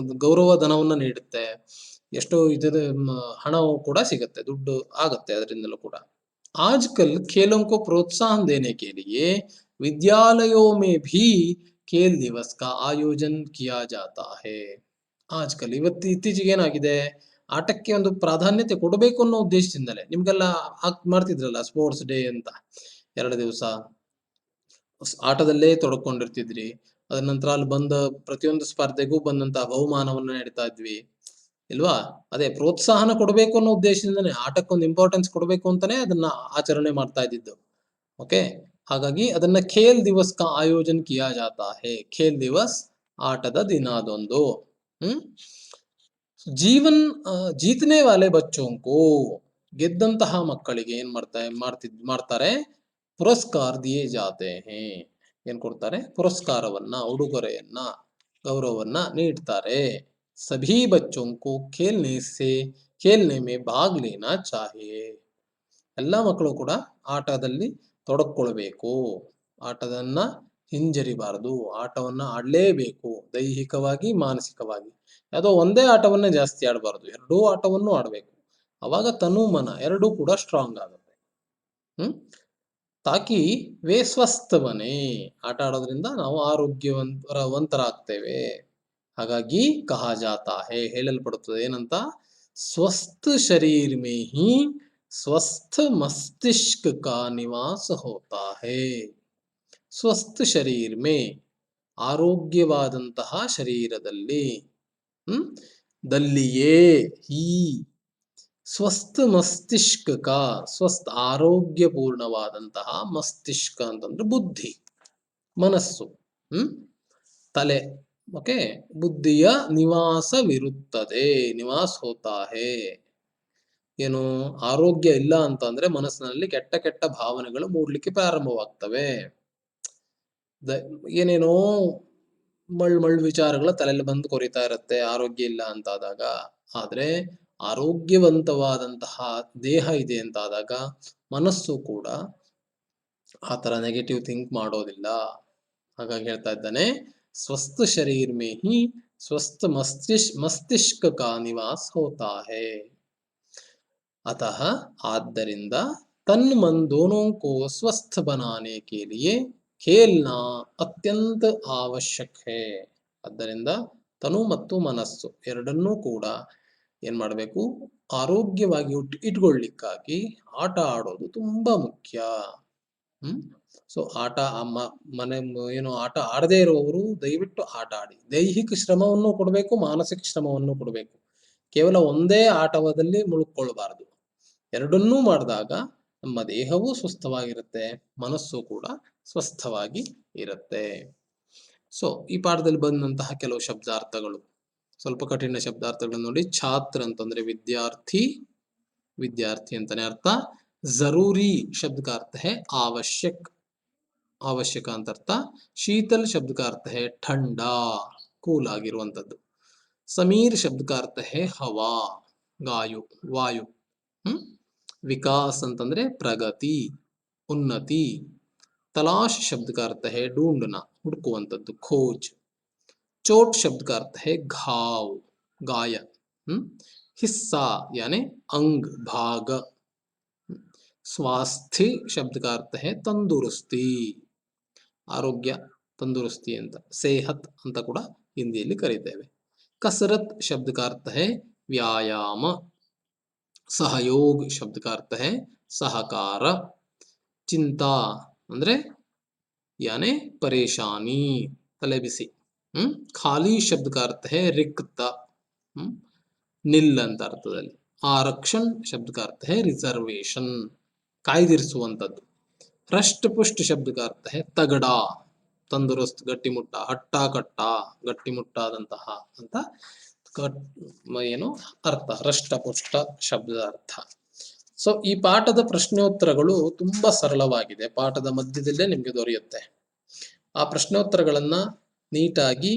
ಗೌರವ ಧನವನ್ನ ನೀಡುತ್ತೆ. ಎಷ್ಟೋ ಹಣವೂ ಕೂಡ ಸಿಗುತ್ತೆ, ದುಡ್ಡು ಆಗತ್ತೆ ಅದರಿಂದಲೂ ಕೂಡ. आजकल खेलों को प्रोत्साहन देने के लिए विद्यालयों में भी खेल दिवस का आयोजन किया जाता है. ಆಜ್ಕಲ್ ಇತ್ತೀಚೆಗೆ ಏನಾಗಿದೆ, ಆಟಕ್ಕೆ ಒಂದು ಪ್ರಾಧಾನ್ಯತೆ ಕೊಡಬೇಕು ಅನ್ನೋ ಉದ್ದೇಶದಿಂದಲೇ ನಿಮ್ಗೆಲ್ಲ ಮಾಡ್ತಿದ್ರಲ್ಲ ಸ್ಪೋರ್ಟ್ಸ್ ಡೇ ಅಂತ 2 ದಿವಸ ಆಟದಲ್ಲೇ ತೊಡಕೊಂಡಿರ್ತಿದ್ರಿ. ಅದ ನಂತರ ಅಲ್ಲಿ ಬಂದ ಪ್ರತಿಯೊಂದು ಸ್ಪರ್ಧೆಗೂ ಬಂದಂತಹ ಬಹುಮಾನವನ್ನ ನೀಡ್ತಾ ಇದ್ವಿ ಇಲ್ವಾ? ಅದೇ ಪ್ರೋತ್ಸಾಹನ ಕೊಡಬೇಕು ಅನ್ನೋ ಉದ್ದೇಶದಿಂದನೇ ಆಟಕ್ಕೊಂದು ಇಂಪಾರ್ಟೆನ್ಸ್ ಕೊಡಬೇಕು ಅಂತಾನೆ ಅದನ್ನ ಆಚರಣೆ ಮಾಡ್ತಾ ಇದ್ದಿದ್ದು. ಓಕೆ, ಹಾಗಾಗಿ ಅದನ್ನ ಖೇಲ್ ದಿವಸ್ ಕಾ ಆಯೋಜನ್ ಕಿಯಾ ಜಾತಾ ಹೈ. ಖೇಲ್ ದಿವಸ್ ಆಟದ ದಿನ ಅದೊಂದು. ಹ್ಮ್ ಜೀವನ್ ಜೀತನೆ ವಾಲೆ ಬಚ್ಚೋಂ ಕೋ, ಗೆದ್ದಂತಹ ಮಕ್ಕಳಿಗೆ ಏನ್ ಮಾಡ್ತಾರೆ, ಪುರಸ್ಕಾರ ದಿಯೇ ಜಾತೆ ಹೈ. ಏನ್ ಕೊಡ್ತಾರೆ? ಪುರಸ್ಕಾರವನ್ನ, ಉಡುಗೊರೆಯನ್ನ, ಗೌರವವನ್ನ ನೀಡ್ತಾರೆ. ಸಭೀ ಬಚ್ಚೋಂ ಕೋ ಖೇಲ್ನೆ ಮೇ ಭಾಗ್ ಲೇನಾ ಚಾಹಿಯೇ. ಎಲ್ಲ ಮಕ್ಕಳು ಕೂಡ ಆಟದಲ್ಲಿ ತೊಡಕೊಳ್ಬೇಕು, ಆಟದನ್ನ ಹಿಂಜರಿಬಾರದು, ಆಟವನ್ನ ಆಡಲೇಬೇಕು, ದೈಹಿಕವಾಗಿ ಮಾನಸಿಕವಾಗಿ. ಯಾವುದೋ ಒಂದೇ ಆಟವನ್ನೇ ಜಾಸ್ತಿ ಆಡಬಾರದು, ಎರಡೂ ಆಟವನ್ನು ಆಡಬೇಕು. ಅವಾಗ ತನು ಮನ ಎರಡೂ ಕೂಡ ಸ್ಟ್ರಾಂಗ್ ಆಗುತ್ತೆ. ತಾಕಿ ವೇ ಸ್ವಸ್ಥ ಬನೆ. ಆಟ ಆಡೋದ್ರಿಂದ ನಾವು ಆರೋಗ್ಯವಂತರಾಗ್ತೇವೆ. ಹಾಗಾಗಿ ಕಹಾ ಜಾತಾ ಹೈ, ಹೇಳಲ್ಪಡುತ್ತದೆ ಏನಂತ? ಸ್ವಸ್ಥ ಶರೀರ್ ಮೇ ಹಿ ಸ್ವಸ್ಥ ಮಸ್ತಿಷ್ಕ ಕಾ ನಿವಾಸ ಹೋತಾ ಹೈ. ಸ್ವಸ್ಥ ಶರೀರ್ ಮೇ, ಆರೋಗ್ಯವಾದಂತಹ ಶರೀರದಲ್ಲಿ, ದಲ್ಲಿಯೇ ಹಿ ಸ್ವಸ್ಥ ಮಸ್ತಿಷ್ಕ ಕಾ, ಸ್ವಸ್ಥ ಆರೋಗ್ಯಪೂರ್ಣವಾದಂತಹ ಮಸ್ತಿಷ್ಕ ಅಂತಂದ್ರೆ ಬುದ್ಧಿ, ಮನಸ್ಸು, ತಲೆ. ಓಕೆ, ಬುದ್ಧಿಯ ನಿವಾಸವಿರುತ್ತದೆ, ನಿವಾಸ ಹೋತಾ ಹೈ. ಏನು ಆರೋಗ್ಯ ಇಲ್ಲ ಅಂತಂದ್ರೆ ಮನಸ್ಸಿನಲ್ಲಿ ಕೆಟ್ಟ ಕೆಟ್ಟ ಭಾವನೆಗಳು ಮೂಡ್ಲಿಕ್ಕೆ ಪ್ರಾರಂಭವಾಗ್ತವೆ. ಏನೇನೋ ಮಳ್ಳು ವಿಚಾರಗಳ ತಲೆಯಲ್ಲಿ ಬಂದು ಕೊರಿತಾ ಇರುತ್ತೆ ಆರೋಗ್ಯ ಇಲ್ಲ ಅಂತಾದಾಗ. ಆದ್ರೆ ಆರೋಗ್ಯವಂತವಾದಂತಹ ದೇಹ ಇದೆ ಅಂತಾದಾಗ ಮನಸ್ಸು ಕೂಡ ಆ ತರ ನೆಗೆಟಿವ್ ಥಿಂಕ್ ಮಾಡೋದಿಲ್ಲ. ಹಾಗಾಗಿ ಹೇಳ್ತಾ ಇದ್ದಾನೆ, ಸ್ವಸ್ಥ ಶರೀರ್ ಮೇ ಹಿ ಸ್ವಸ್ಥ ಮಸ್ತಿಷ್ಕ ಕಾ ನಿವಾಸ ಹೋತಾ ಹೈ. अतः ಆದ್ದರಿಂದ तन मन दोनों को स्वस्थ बनाने के लिए खेलना अत्यंत आवश्यक है. ಆದ್ದರಿಂದ ತನು ಮತ್ತು ಮನಸ್ಸು ಎರಡನ್ನೂ ಕೂಡ ಏನ್ ಮಾಡಬೇಕು? ಆರೋಗ್ಯವಾಗಿ ಇಟ್ಕೊಳ್ಳಿಕ್ಕಾಗಿ ಆಟ ಆಡೋದು ತುಂಬಾ ಮುಖ್ಯ. ಸೊ ಆಟ ಆಟ ಆಡದೇ ಇರುವವರು ದಯವಿಟ್ಟು ಆಟ ಆಡಿ. ದೈಹಿಕ ಶ್ರಮವನ್ನು ಕೊಡಬೇಕು, ಮಾನಸಿಕ ಶ್ರಮವನ್ನು ಕೊಡಬೇಕು. ಕೇವಲ ಒಂದೇ ಆಟವದಲ್ಲಿ ಮುಳುಕೊಳ್ಳಬಾರದು. ಎರಡನ್ನೂ ಮಾಡಿದಾಗ ನಮ್ಮ ದೇಹವೂ ಸ್ವಸ್ಥವಾಗಿರುತ್ತೆ, ಮನಸ್ಸು ಕೂಡ ಸ್ವಸ್ಥವಾಗಿ ಇರುತ್ತೆ. ಸೊ ಈ ಪಾಠದಲ್ಲಿ ಬಂದಂತಹ ಕೆಲವು ಶಬ್ದಾರ್ಥಗಳು, ಸ್ವಲ್ಪ ಕಠಿಣ ಶಬ್ದಾರ್ಥಗಳನ್ನು ನೋಡಿ. ಛಾತ್ರ ಅಂತಂದ್ರೆ ವಿದ್ಯಾರ್ಥಿ, ವಿದ್ಯಾರ್ಥಿ ಅಂತಾನೆ ಅರ್ಥ. ಜರೂರಿ ಶಬ್ದ का अर्थ है आवश्यक, आवश्यಕ ಅಂತ ಅರ್ಥ. ಶೀತಲ್ ಶಬ್ದ का अर्थ है ठंडा, ಕೂಲ್ ಆಗಿರುವಂತದ್ದು. ಸಮೀರ್ ಶಬ್ದ का अर्थ है हवा, ವಾಯು. ವಿಕಾಸ್ ಅಂತಂದ್ರೆ ಪ್ರಗತಿ, ಉನ್ನತಿ. ತಲಾಶ್ ಶಬ್ದ का अर्थ है ढूंढना, ಹುಡುಕುವಂತದ್ದು, ಖೋಜ್. चोट शब्द का अर्थ है घाव, गाय. हिस्सा यानी अंग, भाग. स्वास्थ्य शब्द का अर्थ है तंदुरुस्ती, ಆರೋಗ್ಯ, ತಂದುರುಸ್ತಿ ಅಂತ. ಸೇಹತ್ ಅಂತ ಕೂಡ ಹಿಂದಿಯಲ್ಲಿ ಕರೀತೇವೆ. कसरत शब्द का अर्थ है व्यायाम. सहयोग शब्द का अर्थ है सहकार. चिंता ಅಂದ್ರೆ यानी परेशानी, तलेबिसी. ಖಾಲಿ ಶಬ್ದ का अर्थ है रिक्त, ನಿಲ್ ಅಂತ ಅರ್ಥದಲ್ಲಿ. ಆರಕ್ಷಣ್ ಶಬ್ದ का अर्थ है ರಿಸರ್ವೇಶನ್, ಕಾಯ್ದಿರಿಸುವಂತದ್ದು. ಹೃಷ್ಟಪುಷ್ಟ ಶಬ್ದ का अर्थ है ತಗಡ, ತಂದುರುಸ್ತ್, ಗಟ್ಟಿಮುಟ್ಟ, ಹಟ್ಟ ಕಟ್ಟ, ಗಟ್ಟಿಮುಟ್ಟಾದಂತಹ ಅಂತ ಏನು ಅರ್ಥ, ಹೃಷ್ಟಪುಷ್ಟ ಶಬ್ದದ ಅರ್ಥ. ಸೊ ಈ ಪಾಠದ ಪ್ರಶ್ನೋತ್ತರಗಳು ತುಂಬಾ ಸರಳವಾಗಿದೆ, ಪಾಠದ ಮಧ್ಯದಲ್ಲೇ ನಿಮ್ಗೆ ದೊರೆಯುತ್ತೆ. ಆ ಪ್ರಶ್ನೋತ್ತರಗಳನ್ನ ನೀಟಾಗಿ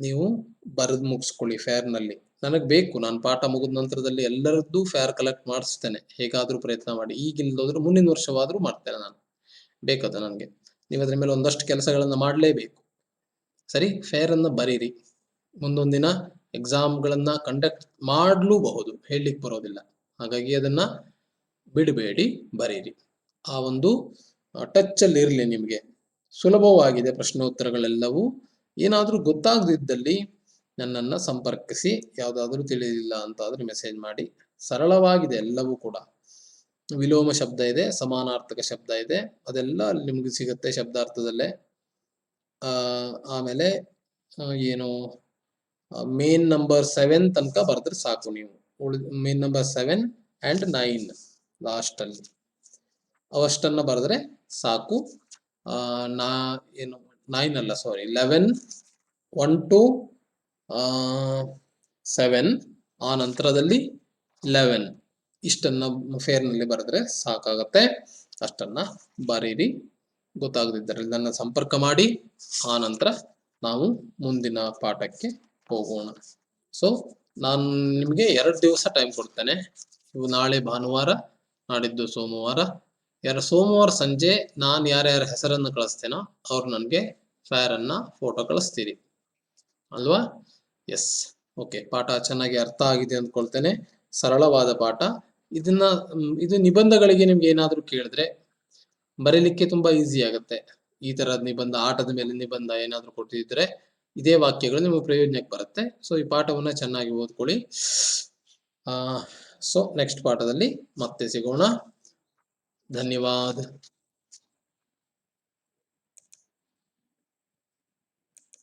ನೀವು ಬರೆದು ಮುಗಿಸ್ಕೊಳ್ಳಿ ಫೇರ್ನಲ್ಲಿ. ನನಗೆ ಬೇಕು, ನಾನು ಪಾಠ ಮುಗಿದ ನಂತರದಲ್ಲಿ ಎಲ್ಲರದ್ದು ಫೇರ್ ಕಲೆಕ್ಟ್ ಮಾಡಿಸ್ತೇನೆ, ಹೇಗಾದ್ರೂ ಪ್ರಯತ್ನ ಮಾಡಿ. ಈಗಿಲ್ಲದೋದ್ರೂ ಮುಂದಿನ ವರ್ಷವಾದ್ರೂ ಮಾಡ್ತೇನೆ ನಾನು, ಬೇಕದ ನನಗೆ. ನೀವು ಅದ್ರ ಮೇಲೆ ಒಂದಷ್ಟು ಕೆಲಸಗಳನ್ನ ಮಾಡಲೇಬೇಕು. ಸರಿ, ಫೇರ್ ಅನ್ನ ಬರೀರಿ. ಮುಂದೊಂದು ದಿನ ಎಕ್ಸಾಮ್ಗಳನ್ನ ಕಂಡಕ್ಟ್ ಮಾಡಲೂಬಹುದು, ಹೇಳಲಿಕ್ಕೆ ಬರೋದಿಲ್ಲ. ಹಾಗಾಗಿ ಅದನ್ನ ಬಿಡಬೇಡಿ, ಬರೀರಿ. ಆ ಒಂದು ಟಚ್ ಅಲ್ಲಿ ಇರಲಿ ನಿಮಗೆ. ಸುಲಭವಾಗಿದೆ ಪ್ರಶ್ನೋತ್ತರಗಳೆಲ್ಲವೂ. ಏನಾದರೂ ಗೊತ್ತಾಗದಿದ್ದಲ್ಲಿ ನನ್ನನ್ನು ಸಂಪರ್ಕಿಸಿ. ಯಾವುದಾದ್ರೂ ತಿಳಿದಿಲ್ಲ ಅಂತಾದರೆ ಮೆಸೇಜ್ ಮಾಡಿ. ಸರಳವಾಗಿದೆ ಎಲ್ಲವೂ ಕೂಡ. ವಿಲೋಮ ಶಬ್ದ ಇದೆ, ಸಮಾನಾರ್ಥಕ ಶಬ್ದ ಇದೆ, ಅದೆಲ್ಲ ಅಲ್ಲಿ ನಿಮಗೆ ಸಿಗುತ್ತೆ ಶಬ್ದಾರ್ಥದಲ್ಲೇ. ಆಮೇಲೆ ಏನು ಮೇನ್ ನಂಬರ್ 7 ತನಕ ಬರೆದ್ರೆ ಸಾಕು ನೀವು. ಮೇನ್ ನಂಬರ್ 7 and 9 ಲಾಸ್ಟ್ ಅಲ್ಲಿ ಅವಷ್ಟನ್ನ ಬರೆದ್ರೆ ಸಾಕು. ನಾ ಏನು 9 ಅಲ್ಲ, ಸಾರಿ 11, 1 to 7, ಆ ನಂತರದಲ್ಲಿ 11 ಇಷ್ಟನ್ನ ಫೇರ್ನಲ್ಲಿ ಬರೆದ್ರೆ ಸಾಕಾಗತ್ತೆ. ಅಷ್ಟನ್ನ ಬರೀರಿ. ಗೊತ್ತಾಗದಿದ್ದರೆ ನನ್ನ ಸಂಪರ್ಕ ಮಾಡಿ. ಆ ನಂತರ ನಾವು ಮುಂದಿನ ಪಾಠಕ್ಕೆ ಹೋಗೋಣ. ಸೊ ನಾನು ನಿಮಗೆ 2 ದಿವಸ ಟೈಮ್ ಕೊಡ್ತೇನೆ. ಇವು ನಾಳೆ ಭಾನುವಾರ, ನಾಡಿದ್ದು ಸೋಮವಾರ. ಸೋಮವಾರ ಸಂಜೆ ನಾನು ಯಾರ್ಯಾರ ಹೆಸರನ್ನು ಕಳಿಸ್ತೇನೋ ಅವ್ರು ನನಗೆ ಫೇರನ್ನ ಫೋಟೋ ಕಳಿಸ್ತೀರಿ ಅಲ್ವಾ? Yes, okay. ಪಾಠ ಚೆನ್ನಾಗಿ ಅರ್ಥ ಆಗಿದೆ ಅಂದ್ಕೊಳ್ತೇನೆ. ಸರಳವಾದ ಪಾಠ. ಇದು ನಿಬಂಧಗಳಿಗೆ ನಿಮ್ಗೆ ಏನಾದರೂ ಕೇಳಿದ್ರೆ ಬರೀಲಿಕ್ಕೆ ತುಂಬಾ ಈಸಿ ಆಗುತ್ತೆ. ಈ ತರದ ನಿಬಂಧ, ಆಟದ ಮೇಲೆ ನಿಬಂಧ ಏನಾದರೂ ಕೊಟ್ಟಿದ್ರೆ ಇದೇ ವಾಕ್ಯಗಳು ನಿಮಗೆ ಪ್ರಯೋಜನಕ್ಕೆ ಬರುತ್ತೆ. ಸೊ ಈ ಪಾಠವನ್ನ ಚೆನ್ನಾಗಿ ಓದ್ಕೊಳ್ಳಿ. ಸೊ ನೆಕ್ಸ್ಟ್ ಪಾಠದಲ್ಲಿ ಮತ್ತೆ ಸಿಗೋಣ. ಧನ್ಯವಾದ.